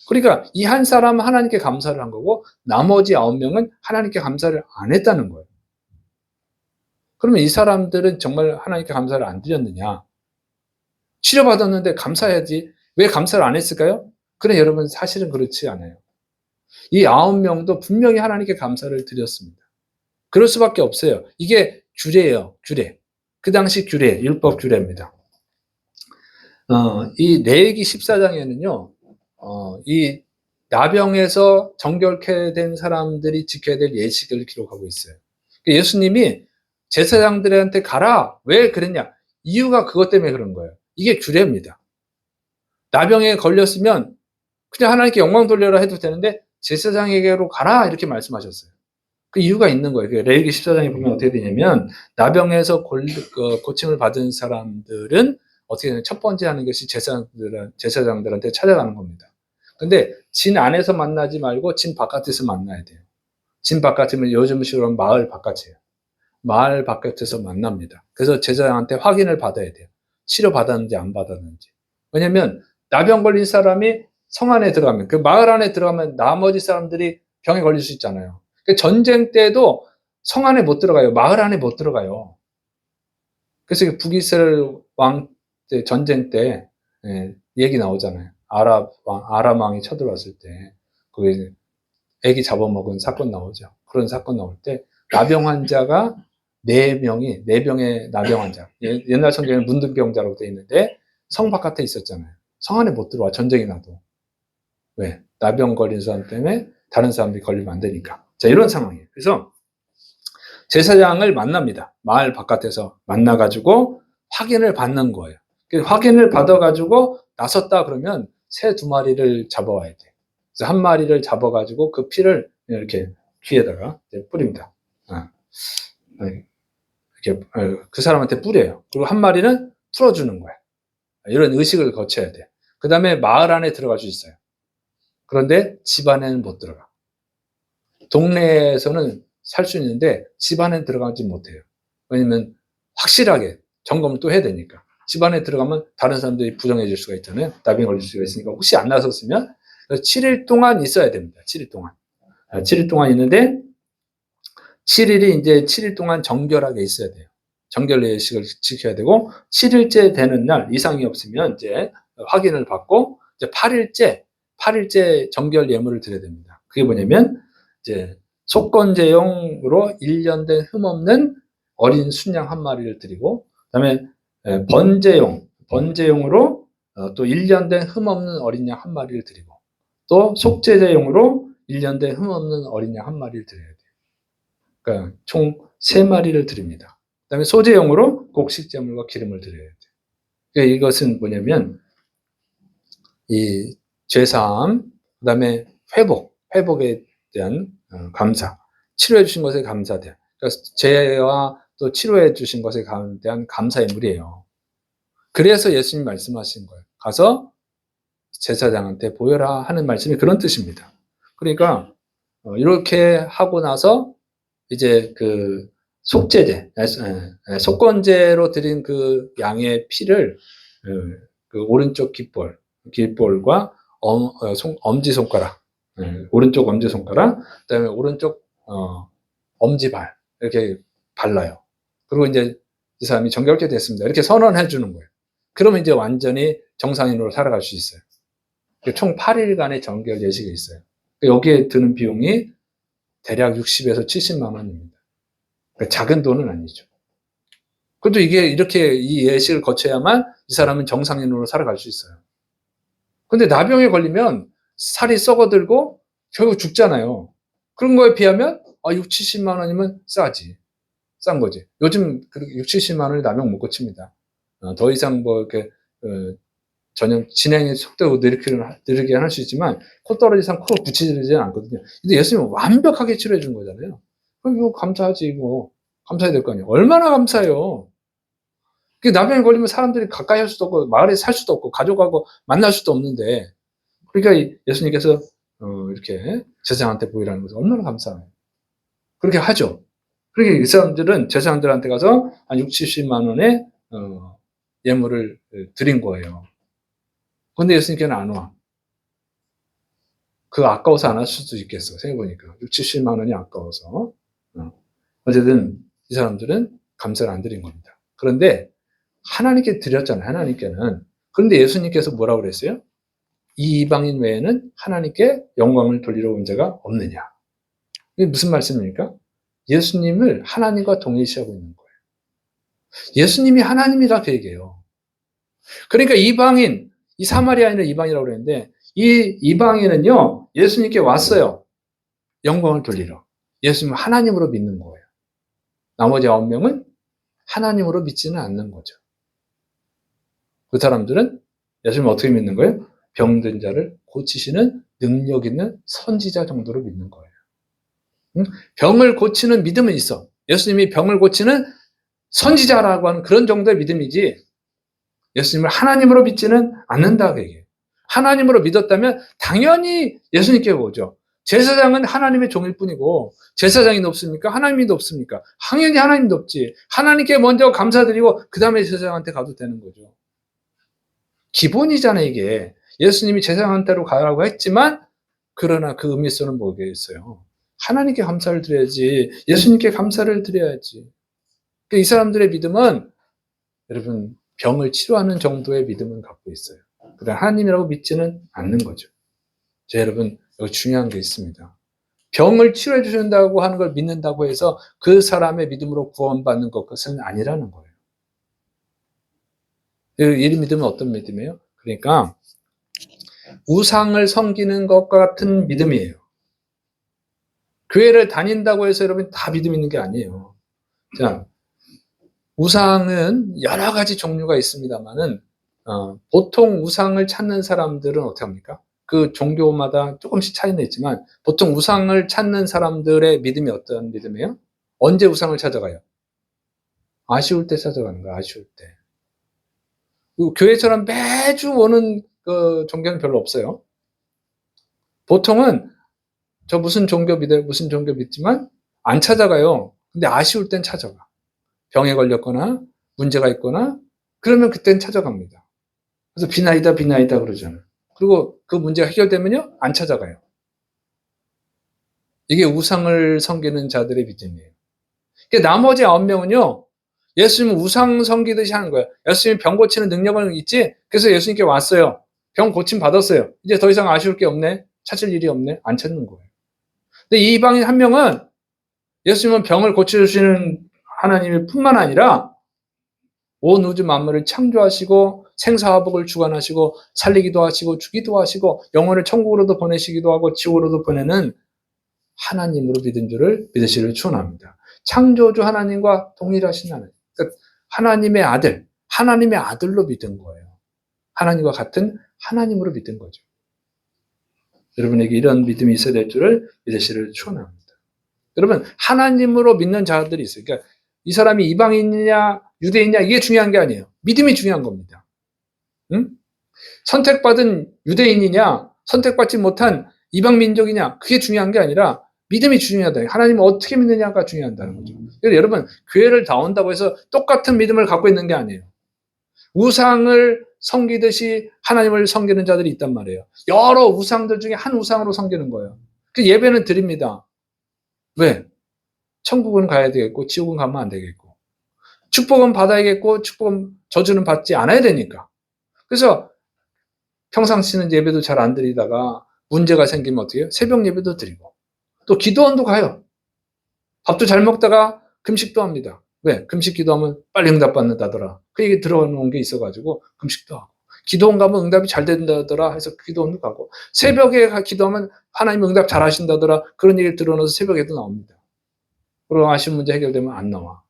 그러니까 이 한 사람은 하나님께 감사를 한 거고 나머지 9명은 하나님께 감사를 안 했다는 거예요. 그러면 이 사람들은 정말 하나님께 감사를 안 드렸느냐? 치료받았는데 감사해야지. 왜 감사를 안 했을까요? 그래, 여러분, 사실은 그렇지 않아요. 이 9명도 분명히 하나님께 감사를 드렸습니다. 그럴 수밖에 없어요. 이게 규례예요, 규례. 그 당시 규례, 율법 규례입니다. 이 레위기 14장에는요, 이 나병에서 정결케 된 사람들이 지켜야 될 예식을 기록하고 있어요. 예수님이 제사장들한테 가라. 왜 그랬냐? 이유가 그것 때문에 그런 거예요. 이게 규례입니다. 나병에 걸렸으면 그냥 하나님께 영광 돌려라 해도 되는데 제사장에게로 가라 이렇게 말씀하셨어요. 그 이유가 있는 거예요. 그 레위기 14장에 보면 어떻게 되냐면 나병에서 고침을 받은 사람들은 어떻게 되냐면 첫 번째 하는 것이 제사장들한테 찾아가는 겁니다. 근데 진 안에서 만나지 말고 진 바깥에서 만나야 돼요. 진 바깥이면 요즘 식으로 마을 바깥이에요. 마을 바깥에서 만납니다. 그래서 제사장한테 확인을 받아야 돼요. 치료 받았는지 안 받았는지. 왜냐면 나병 걸린 사람이 성 안에 들어가면, 그 마을 안에 들어가면 나머지 사람들이 병에 걸릴 수 있잖아요. 전쟁 때도 성 안에 못 들어가요. 마을 안에 못 들어가요. 그래서 북이스라엘 왕 전쟁 때 얘기 나오잖아요. 아람 왕이 쳐들어왔을 때 그 애기 잡아먹은 사건 나오죠. 그런 사건 나올 때 나병 환자가 4병의 나병 환자. 옛날 성경에는 문둥병자라고 되어 있는데 성 바깥에 있었잖아요. 성 안에 못 들어와. 전쟁이 나도. 왜? 나병 걸린 사람 때문에 다른 사람들이 걸리면 안 되니까. 자, 이런 상황이에요. 그래서 제사장을 만납니다. 마을 바깥에서 만나가지고 확인을 받는 거예요. 확인을 받아가지고 나섰다 그러면 새 2마리를 잡아와야 돼요. 그래서 1마리를 잡아가지고 그 피를 이렇게 귀에다가 뿌립니다. 이렇게 그 사람한테 뿌려요. 그리고 1마리는 풀어주는 거예요. 이런 의식을 거쳐야 돼요. 그 다음에 마을 안에 들어갈 수 있어요. 그런데 집 안에는 못 들어가. 동네에서는 살 수 있는데 집 안에 들어가지 못해요. 왜냐면 확실하게 점검을 또 해야 되니까. 집 안에 들어가면 다른 사람들이 부정해질 수가 있잖아요. 나병 걸릴 수가 있으니까 혹시 안 나섰으면 7일 동안 있어야 됩니다. 7일 동안. 7일 동안 있는데 7일이 이제 7일 동안 정결하게 있어야 돼요. 정결 예식을 지켜야 되고 7일째 되는 날 이상이 없으면 이제 확인을 받고 이제 8일째 정결 예물을 드려야 됩니다. 그게 뭐냐면 이제 속건제용으로 1년 된 흠없는 어린 순양 1마리를 드리고 그다음에 번제용으로 또 1년 된 흠없는 어린 양 1마리를 드리고 또 속죄제용으로 1년 된 흠없는 어린 양 1마리를 드려야 돼요. 그러니까 총 3마리를 드립니다. 그다음에 소제용으로 곡식제물과 기름을 드려야 돼요. 그러니까 이것은 뭐냐면 이 죄사함, 그다음에 회복에 대한 감사, 치료해 주신 것에 감사돼요. 그러니까 죄와 또 치료해 주신 것에 대한 감사의 물이에요. 그래서 예수님 말씀하신 거예요. 가서 제사장한테 보여라 하는 말씀이 그런 뜻입니다. 그러니까 이렇게 하고 나서 이제 그 속죄제, 속건제로 드린 그 양의 피를 그 오른쪽 깃볼과 엄지손가락, 오른쪽 엄지손가락, 그다음에 오른쪽 엄지발 이렇게 발라요. 그리고 이제 이 사람이 정결케 됐습니다. 이렇게 선언해 주는 거예요. 그러면 이제 완전히 정상인으로 살아갈 수 있어요. 총 8일간의 정결 예식이 있어요. 여기에 드는 비용이 대략 60에서 70만 원입니다. 그러니까 작은 돈은 아니죠. 그래도 이게 이렇게 이 예식을 거쳐야만 이 사람은 정상인으로 살아갈 수 있어요. 근데 나병에 걸리면 살이 썩어들고 결국 죽잖아요. 그런 거에 비하면 6, 70만 원이면 싼 거지. 요즘 6, 70만 원이 나병 못 고칩니다. 더 이상 뭐 이렇게 전혀 진행의 속도를 느리게 할 수 있지만 코 떨어진 이상 코로 붙이지는 않거든요. 근데 예수님은 완벽하게 치료해 준 거잖아요. 그럼 이거 감사하지, 이거. 감사해야 될 거 아니에요. 얼마나 감사해요. 나병에 걸리면 사람들이 가까이 할 수도 없고, 마을에 살 수도 없고, 가족하고 만날 수도 없는데, 그러니까 예수님께서, 이렇게 제사장한테 보이라는 것은 얼마나 감사해요. 그렇게 하죠. 그러니까 이 사람들은 제사장들한테 가서 한 6, 70만 원의, 예물을 드린 거예요. 근데 예수님께는 안 와. 그거 아까워서 안 할 수도 있겠어. 생각해보니까. 6, 70만 원이 아까워서. 어쨌든 이 사람들은 감사를 안 드린 겁니다. 그런데 하나님께 드렸잖아요. 하나님께는. 그런데 예수님께서 뭐라고 그랬어요? 이 이방인 외에는 하나님께 영광을 돌리러 온 자가 없느냐. 이게 무슨 말씀입니까? 예수님을 하나님과 동일시하고 있는 거예요. 예수님이 하나님이라 그 얘기예요. 그러니까 이방인, 이 사마리아인을 이방이라고 그랬는데 이 이방인은요, 예수님께 왔어요. 영광을 돌리러. 예수님을 하나님으로 믿는 거예요. 나머지 9명은 하나님으로 믿지는 않는 거죠. 그 사람들은 예수님을 어떻게 믿는 거예요? 병든 자를 고치시는 능력 있는 선지자 정도로 믿는 거예요. 응? 병을 고치는 믿음은 있어. 예수님이 병을 고치는 선지자라고 하는 그런 정도의 믿음이지 예수님을 하나님으로 믿지는 않는다 그 얘기예요. 하나님으로 믿었다면 당연히 예수님께 오죠. 제사장은 하나님의 종일 뿐이고 제사장이 높습니까? 하나님이 높습니까? 당연히 하나님이 높지. 하나님께 먼저 감사드리고 그 다음에 제사장한테 가도 되는 거죠. 기본이잖아요 이게. 예수님이 제사장한테로 가라고 했지만 그러나 그 의미에서는 뭐겠어요? 하나님께 감사를 드려야지. 예수님께 감사를 드려야지. 이 사람들의 믿음은 여러분 병을 치료하는 정도의 믿음은 갖고 있어요. 그러나 하나님이라고 믿지는 않는 거죠. 자, 여러분 여기 중요한 게 있습니다. 병을 치료해 주신다고 하는 걸 믿는다고 해서 그 사람의 믿음으로 구원받는 것은 아니라는 거예요. 이 믿음은 어떤 믿음이에요? 그러니까 우상을 섬기는 것과 같은 믿음이에요. 교회를 다닌다고 해서 여러분 다 믿음 있는 게 아니에요. 자, 우상은 여러 가지 종류가 있습니다만은 보통 우상을 찾는 사람들은 어떻게 합니까? 그 종교마다 조금씩 차이는 있지만 보통 우상을 찾는 사람들의 믿음이 어떤 믿음이에요? 언제 우상을 찾아가요? 아쉬울 때 찾아가는 거야. 아쉬울 때. 교회처럼 매주 오는 그 종교는 별로 없어요. 보통은 저 무슨 종교 믿어요? 무슨 종교 믿지만 안 찾아가요. 근데 아쉬울 땐 찾아가. 병에 걸렸거나 문제가 있거나 그러면 그땐 찾아갑니다. 그래서 비나이다 비나이다 그러잖아요. 그리고 그 문제가 해결되면요 안 찾아가요. 이게 우상을 섬기는 자들의 믿음이에요. 그러니까 나머지 9명은요 예수님은 우상 섬기듯이 하는 거예요. 예수님이 병 고치는 능력은 있지. 그래서 예수님께 왔어요. 병 고침 받았어요. 이제 더 이상 아쉬울 게 없네. 찾을 일이 없네. 안 찾는 거예요. 근데 이 이방인 한 명은 예수님은 병을 고쳐주시는 하나님일 뿐만 아니라 온 우주 만물을 창조하시고 생사화복을 주관하시고 살리기도 하시고 주기도 하시고 영혼을 천국으로도 보내시기도 하고 지옥으로도 보내는 하나님으로 믿은 줄을 믿으시기를 축원합니다. 창조주 하나님과 동일하신 하나님. 그러니까 하나님의 아들, 하나님의 아들로 믿은 거예요. 하나님과 같은 하나님으로 믿은 거죠. 여러분에게 이런 믿음이 있어야 될 줄을 믿으시기를 축원합니다. 여러분 하나님으로 믿는 자들이 있어요. 그러니까 이 사람이 이방인이냐 유대인이냐 이게 중요한 게 아니에요. 믿음이 중요한 겁니다. 응? 선택받은 유대인이냐 선택받지 못한 이방 민족이냐 그게 중요한 게 아니라 믿음이 중요하다. 하나님을 어떻게 믿느냐가 중요하다는 거죠. 그래서 여러분 교회를 나온다고 해서 똑같은 믿음을 갖고 있는 게 아니에요. 우상을 섬기듯이 하나님을 섬기는 자들이 있단 말이에요. 여러 우상들 중에 한 우상으로 섬기는 거예요. 그 예배는 드립니다. 왜? 천국은 가야 되겠고 지옥은 가면 안 되겠고 축복은 받아야겠고 축복은 저주는 받지 않아야 되니까. 그래서 평상시는 예배도 잘 안 드리다가 문제가 생기면 어떻게 해요? 새벽 예배도 드리고 또 기도원도 가요. 밥도 잘 먹다가 금식도 합니다. 왜? 금식 기도하면 빨리 응답받는다더라. 그 얘기 들어놓은 게 있어가지고 금식도 하고 기도원 가면 응답이 잘 된다더라 해서 기도원도 가고 새벽에 기도하면 하나님 응답 잘 하신다더라 그런 얘기를 들어놓아서 새벽에도 나옵니다. 그리고 아쉬운 문제 해결되면 안 나와.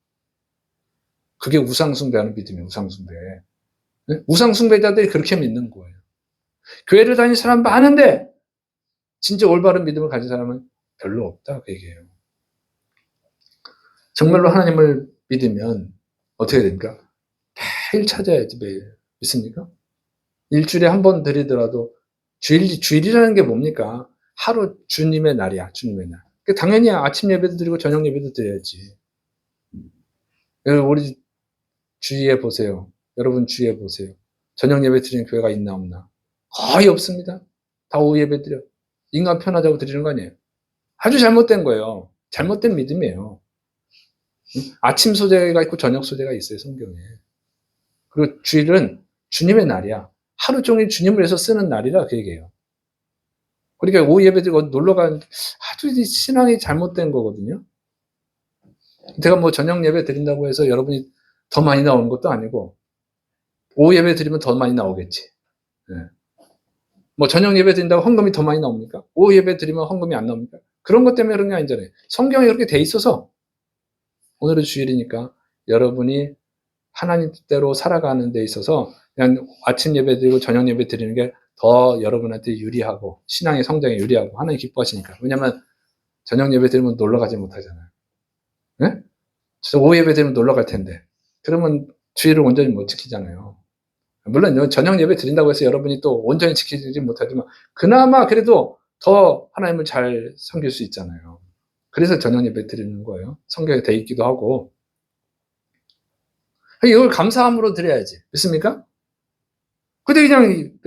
그게 우상숭배하는 믿음이에요. 우상숭배. 네? 우상숭배자들이 그렇게 믿는 거예요. 교회를 다니는 사람 많은데 진짜 올바른 믿음을 가진 사람은 별로 없다 그 얘기예요. 정말로 하나님을 믿으면 어떻게 됩니까? 매일 찾아야지 매일. 믿습니까? 일주일에 한 번 드리더라도 주일이라는 게 뭡니까? 하루 주님의 날이야. 주님의 날. 당연히 아침 예배도 드리고 저녁 예배도 드려야지. 우리 주위에 보세요. 여러분 주위에 보세요. 저녁 예배 드리는 교회가 있나 없나? 거의 없습니다. 다 오후 예배 드려. 인간 편하자고 드리는 거 아니에요. 아주 잘못된 거예요. 잘못된 믿음이에요. 아침 소재가 있고 저녁 소재가 있어요. 성경에. 그리고 주일은 주님의 날이야. 하루 종일 주님을 위해서 쓰는 날이라 그 얘기예요. 그러니까 오후 예배 드리고 놀러 가는 아주 신앙이 잘못된 거거든요. 제가 뭐 저녁 예배 드린다고 해서 여러분이 더 많이 나오는 것도 아니고 오후 예배 드리면 더 많이 나오겠지. 네. 뭐 저녁 예배 드린다고 헌금이 더 많이 나옵니까? 오후 예배 드리면 헌금이 안 나옵니까? 그런 것 때문에 그런 게 아니잖아요. 성경에 그렇게 돼 있어서 오늘은 주일이니까 여러분이 하나님 뜻대로 살아가는 데 있어서 그냥 아침 예배 드리고 저녁 예배 드리는 게 더 여러분한테 유리하고 신앙의 성장에 유리하고 하나님 기뻐하시니까. 왜냐하면 저녁 예배 드리면 놀러 가지 못하잖아요. 네? 오후 예배 드리면 놀러 갈 텐데. 그러면 주의를 온전히 못 지키잖아요. 물론 저녁 예배 드린다고 해서 여러분이 또 온전히 지키지 못하지만 그나마 그래도 더 하나님을 잘 섬길 수 있잖아요. 그래서 저녁 예배 드리는 거예요. 성경에 돼 있기도 하고. 이걸 감사함으로 드려야지. 믿습니까? 근데 그냥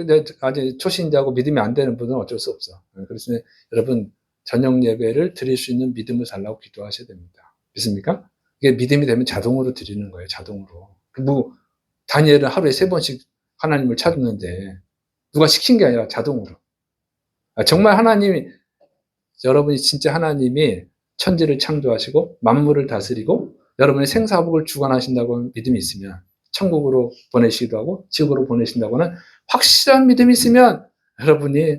아직 초신자고 믿음이 안 되는 분은 어쩔 수 없어. 그래서 여러분 저녁 예배를 드릴 수 있는 믿음을 달라고 기도하셔야 됩니다. 믿습니까? 이게 믿음이 되면 자동으로 드리는 거예요. 자동으로. 뭐 다니엘은 하루에 3번씩 하나님을 찾는데 누가 시킨 게 아니라 자동으로. 정말 하나님이 여러분이 진짜 하나님이 천지를 창조하시고 만물을 다스리고 여러분의 생사복을 주관하신다고 믿음이 있으면 천국으로 보내시기도 하고 지옥으로 보내신다고는 확실한 믿음이 있으면 여러분이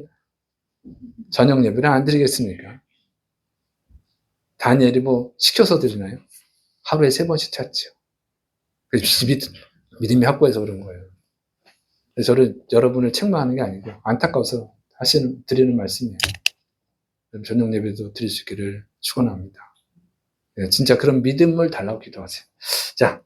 저녁 예배를 안 드리겠습니까? 다니엘이 뭐 시켜서 드리나요? 하루에 3번씩 찾죠. 믿음이 확고해서 그런 거예요. 저를 여러분을 책망하는 게 아니고 안타까워서 드리는 말씀이에요. 저녁 예배도 드릴 수 있기를 축원합니다. 진짜 그런 믿음을 달라고 기도하세요. 자,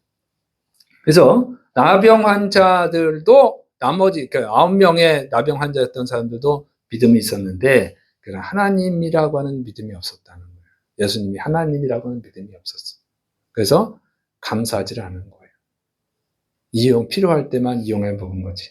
그래서 나병 환자들도 나머지 9명의 나병 환자였던 사람들도 믿음이 있었는데 그런 하나님이라고 하는 믿음이 없었다는 거예요. 예수님이 하나님이라고 하는 믿음이 없었어요. 그래서 감사하지 않은 거예요. 필요할 때만 이용해 먹은 거지.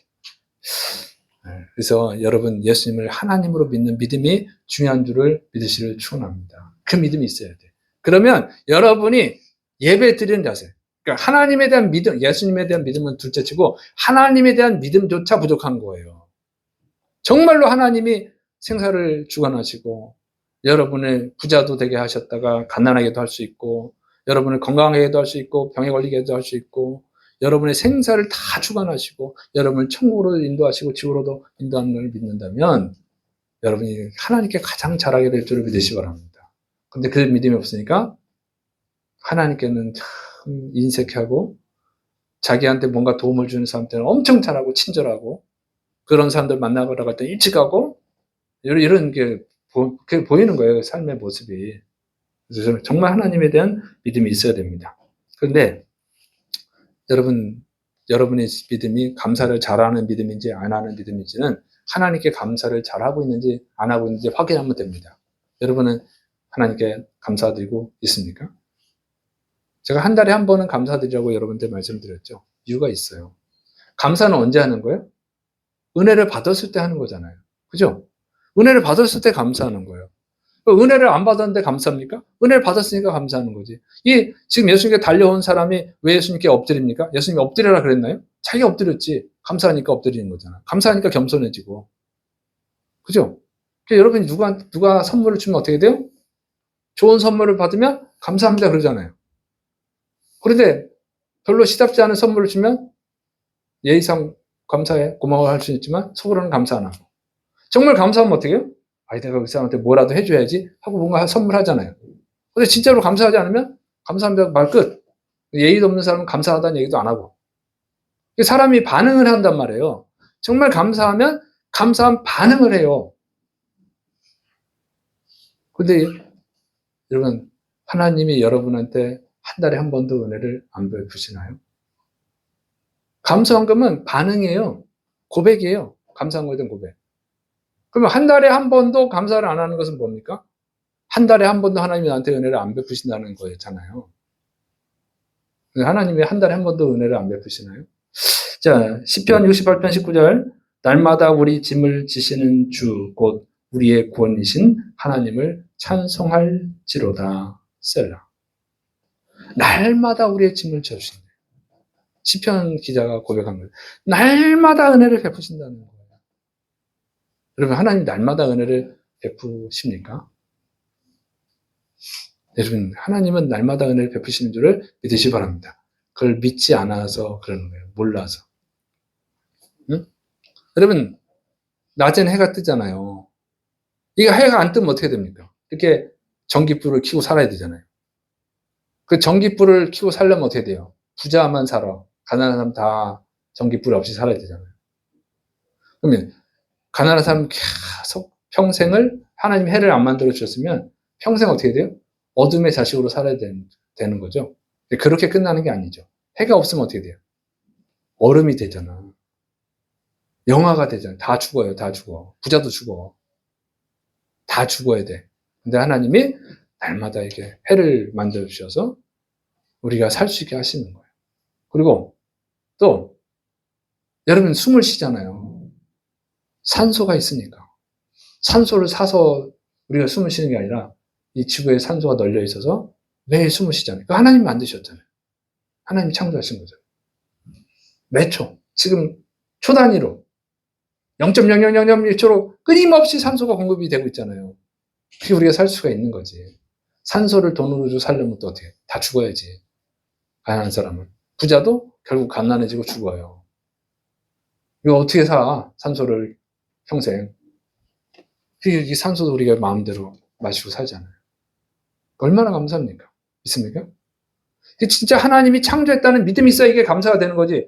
그래서 여러분 예수님을 하나님으로 믿는 믿음이 중요한 줄을 믿으시기를 축원합니다. 그 믿음이 있어야 돼. 그러면 여러분이 예배 드리는 자세, 그러니까 하나님에 대한 믿음, 예수님에 대한 믿음은 둘째치고 하나님에 대한 믿음조차 부족한 거예요. 정말로 하나님이 생사를 주관하시고 여러분을 부자도 되게 하셨다가 가난하게도 할 수 있고 여러분을 건강하게도 할 수 있고 병에 걸리게도 할 수 있고 여러분의 생사를 다 주관하시고 여러분을 천국으로 인도하시고 지옥으로도 인도하는 걸 믿는다면 여러분이 하나님께 가장 잘하게 될 줄을 믿으시기 바랍니다. 근데 그 믿음이 없으니까 하나님께는 참 인색하고 자기한테 뭔가 도움을 주는 사람들은 엄청 잘하고 친절하고 그런 사람들 만나러 갈 때 일찍 가고 이런 게 보이는 거예요. 삶의 모습이. 그래서 정말 하나님에 대한 믿음이 있어야 됩니다. 그런데 여러분의 믿음이 감사를 잘하는 믿음인지 안 하는 믿음인지는 하나님께 감사를 잘하고 있는지 안 하고 있는지 확인하면 됩니다. 여러분은 하나님께 감사드리고 있습니까? 제가 한 달에 한 번은 감사드리라고 여러분한테 말씀드렸죠. 이유가 있어요. 감사는 언제 하는 거예요? 은혜를 받았을 때 하는 거잖아요. 그죠? 은혜를 받았을 때 감사하는 거예요. 은혜를 안 받았는데 감사합니까? 은혜를 받았으니까 감사하는 거지. 지금 예수님께 달려온 사람이 왜 예수님께 엎드립니까? 예수님이 엎드려라 그랬나요? 자기가 엎드렸지. 감사하니까 엎드리는 거잖아. 감사하니까 겸손해지고. 그죠? 그러니까 여러분이 누가 선물을 주면 어떻게 돼요? 좋은 선물을 받으면 감사합니다 그러잖아요. 그런데 별로 시답지 않은 선물을 주면 예의상 감사해, 고마워 할 수 있지만 속으로는 감사 안 하고. 정말 감사하면 어떻게 해요? 내가 그 사람한테 뭐라도 해줘야지 하고 뭔가 선물하잖아요. 근데 진짜로 감사하지 않으면 감사합니다 말 끝. 예의도 없는 사람은 감사하다는 얘기도 안 하고. 사람이 반응을 한단 말이에요. 정말 감사하면 감사한 반응을 해요. 근데 여러분 하나님이 여러분한테 한 달에 한 번도 은혜를 안 베푸시나요? 감사한 거면 반응이에요. 고백이에요. 감사한 거에 대한 고백. 그러면 한 달에 한 번도 감사를 안 하는 것은 뭡니까? 한 달에 한 번도 하나님이 나한테 은혜를 안 베푸신다는 거였잖아요. 하나님이 한 달에 한 번도 은혜를 안 베푸시나요? 자, 시편 68편 19절 날마다 우리 짐을 지시는 주 곧 우리의 구원이신 하나님을 찬송할지로다. 셀라. 날마다 우리의 짐을 져주신다. 시편 기자가 고백한 거예요. 날마다 은혜를 베푸신다는 거예요. 여러분 하나님 날마다 은혜를 베푸십니까? 여러분 하나님은 날마다 은혜를 베푸시는 줄을 믿으시기 바랍니다. 그걸 믿지 않아서 그러는 거예요. 몰라서. 응? 여러분 낮엔 해가 뜨잖아요. 이거 해가 안 뜨면 어떻게 됩니까? 이렇게 전기불을 켜고 살아야 되잖아요. 그 전기불을 켜고 살려면 어떻게 돼요? 부자만 살아. 가난한 사람 다 전기불 없이 살아야 되잖아요. 그러면 가난한 사람 계속 평생을 하나님 해를 안 만들어 주셨으면 평생 어떻게 돼요? 어둠의 자식으로 살아야 되는 거죠. 그렇게 끝나는 게 아니죠. 해가 없으면 어떻게 돼요? 얼음이 되잖아. 영화가 되잖아. 다 죽어요. 다 죽어. 부자도 죽어. 다 죽어야 돼. 근데 하나님이 날마다 이렇게 해를 만들어 주셔서 우리가 살 수 있게 하시는 거예요. 그리고 또 여러분 숨을 쉬잖아요. 산소가 있으니까. 산소를 사서 우리가 숨을 쉬는 게 아니라 이 지구에 산소가 널려 있어서 매일 숨을 쉬잖아요. 하나님이 만드셨잖아요. 하나님이 창조하신 거죠. 매 초, 지금 초 단위로 0.0000초로 끊임없이 산소가 공급이 되고 있잖아요. 그게 우리가 살 수가 있는 거지. 산소를 돈으로 주고 살려면 또 어떻게? 다 죽어야지. 가난한 사람은. 부자도 결국 갓난해지고 죽어요. 이거 어떻게 사? 산소를 평생. 이 산소도 우리가 마음대로 마시고 살잖아요. 얼마나 감사합니까? 믿습니까? 진짜 하나님이 창조했다는 믿음이 있어야 이게 감사가 되는 거지.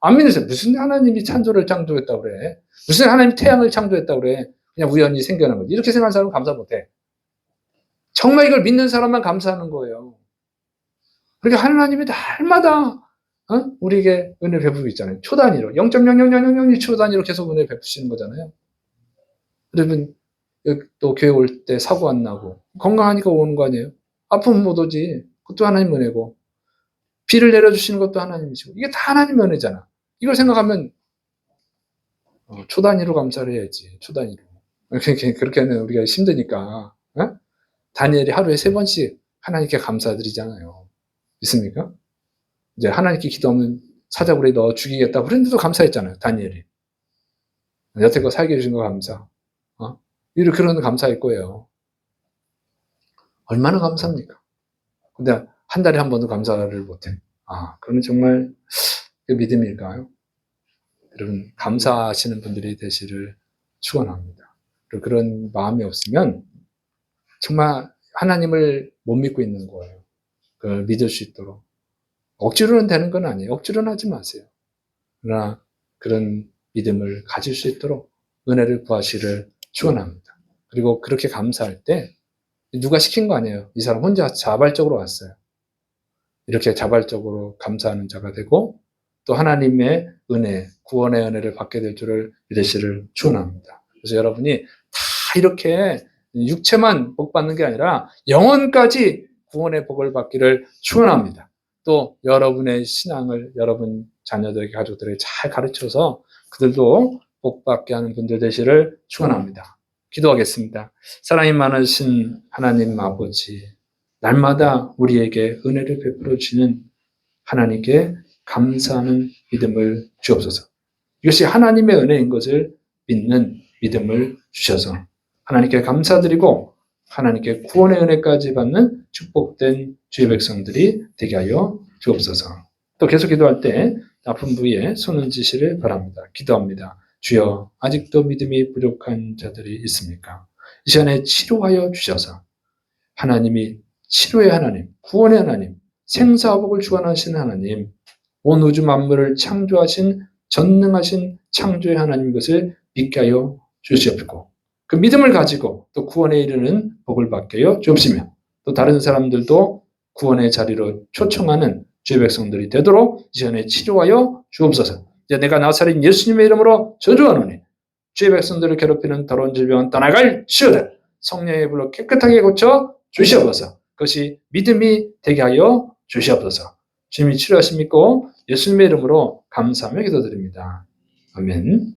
안 믿으세요. 무슨 하나님이 산소를 창조했다고 그래. 무슨 하나님이 태양을 창조했다고 그래. 그냥 우연히 생겨난 거지. 이렇게 생각하는 사람은 감사 못해. 정말 이걸 믿는 사람만 감사하는 거예요. 그러니까 하나님이 날마다 우리에게 은혜 베푸고 있잖아요. 초 단위로 0.00000초 단위로 계속 은혜 베푸시는 거잖아요. 여러분 또 교회 올 때 사고 안 나고 건강하니까 오는 거 아니에요? 아프면 못 오지. 그것도 하나님 은혜고 비를 내려주시는 것도 하나님이시고 이게 다 하나님 은혜잖아. 이걸 생각하면 초 단위로 감사를 해야지. 초 단위로. 그렇게 하면 우리가 힘드니까 다니엘이 하루에 3번씩 하나님께 감사드리잖아요. 믿습니까? 이제 하나님께 기도하면 사자굴에 넣어 죽이겠다. 그런데도 감사했잖아요. 다니엘이. 여태껏 살게 해주신 거 감사. 이런 그런 감사일 거예요. 얼마나 감사합니까? 근데 한 달에 한 번도 감사를 못해. 그러면 정말 그 믿음일까요? 여러분 감사하시는 분들이 되시를 축원합니다. 그리고 그런 마음이 없으면 정말 하나님을 못 믿고 있는 거예요. 그걸 믿을 수 있도록. 억지로는 되는 건 아니에요. 억지로는 하지 마세요. 그러나 그런 믿음을 가질 수 있도록 은혜를 구하시를 축원합니다. 그리고 그렇게 감사할 때 누가 시킨 거 아니에요. 이 사람 혼자 자발적으로 왔어요. 이렇게 자발적으로 감사하는 자가 되고 또 하나님의 은혜, 구원의 은혜를 받게 될 줄을 믿으시를 축원합니다. 그래서 여러분이 다 이렇게 육체만 복 받는 게 아니라 영혼까지 구원의 복을 받기를 축원합니다. 또 여러분의 신앙을 여러분 자녀들에게 가족들에게 잘 가르쳐서 그들도 복 받게 하는 분들 되시를 축원합니다. 기도하겠습니다. 사랑이 많으신 하나님 아버지, 날마다 우리에게 은혜를 베풀어 주시는 하나님께 감사하는 믿음을 주옵소서. 이것이 하나님의 은혜인 것을 믿는 믿음을 주셔서 하나님께 감사드리고 하나님께 구원의 은혜까지 받는 축복된 주의 백성들이 되게 하여 주옵소서. 또 계속 기도할 때 아픈 부위에 손을 얹으시를 바랍니다. 기도합니다. 주여, 아직도 믿음이 부족한 자들이 있습니까? 이 시간에 치료하여 주셔서 하나님이 치료의 하나님, 구원의 하나님, 생사복을 주관하신 하나님, 온 우주 만물을 창조하신 전능하신 창조의 하나님 것을 믿게 하여 주시옵고 그 믿음을 가지고 또 구원에 이르는 복을 받게 하여 주옵시며 또 다른 사람들도 구원의 자리로 초청하는 주의 백성들이 되도록 이 시간에 치료하여 주옵소서. 이제 내가 나사렛 예수님의 이름으로 저주하노니 주의 백성들을 괴롭히는 더러운 질병은 떠나갈 치유다. 성령의 불로 깨끗하게 고쳐 주시옵소서. 그것이 믿음이 되게 하여 주시옵소서. 주님이 치료하심 믿고 예수님의 이름으로 감사하며 기도드립니다. 아멘.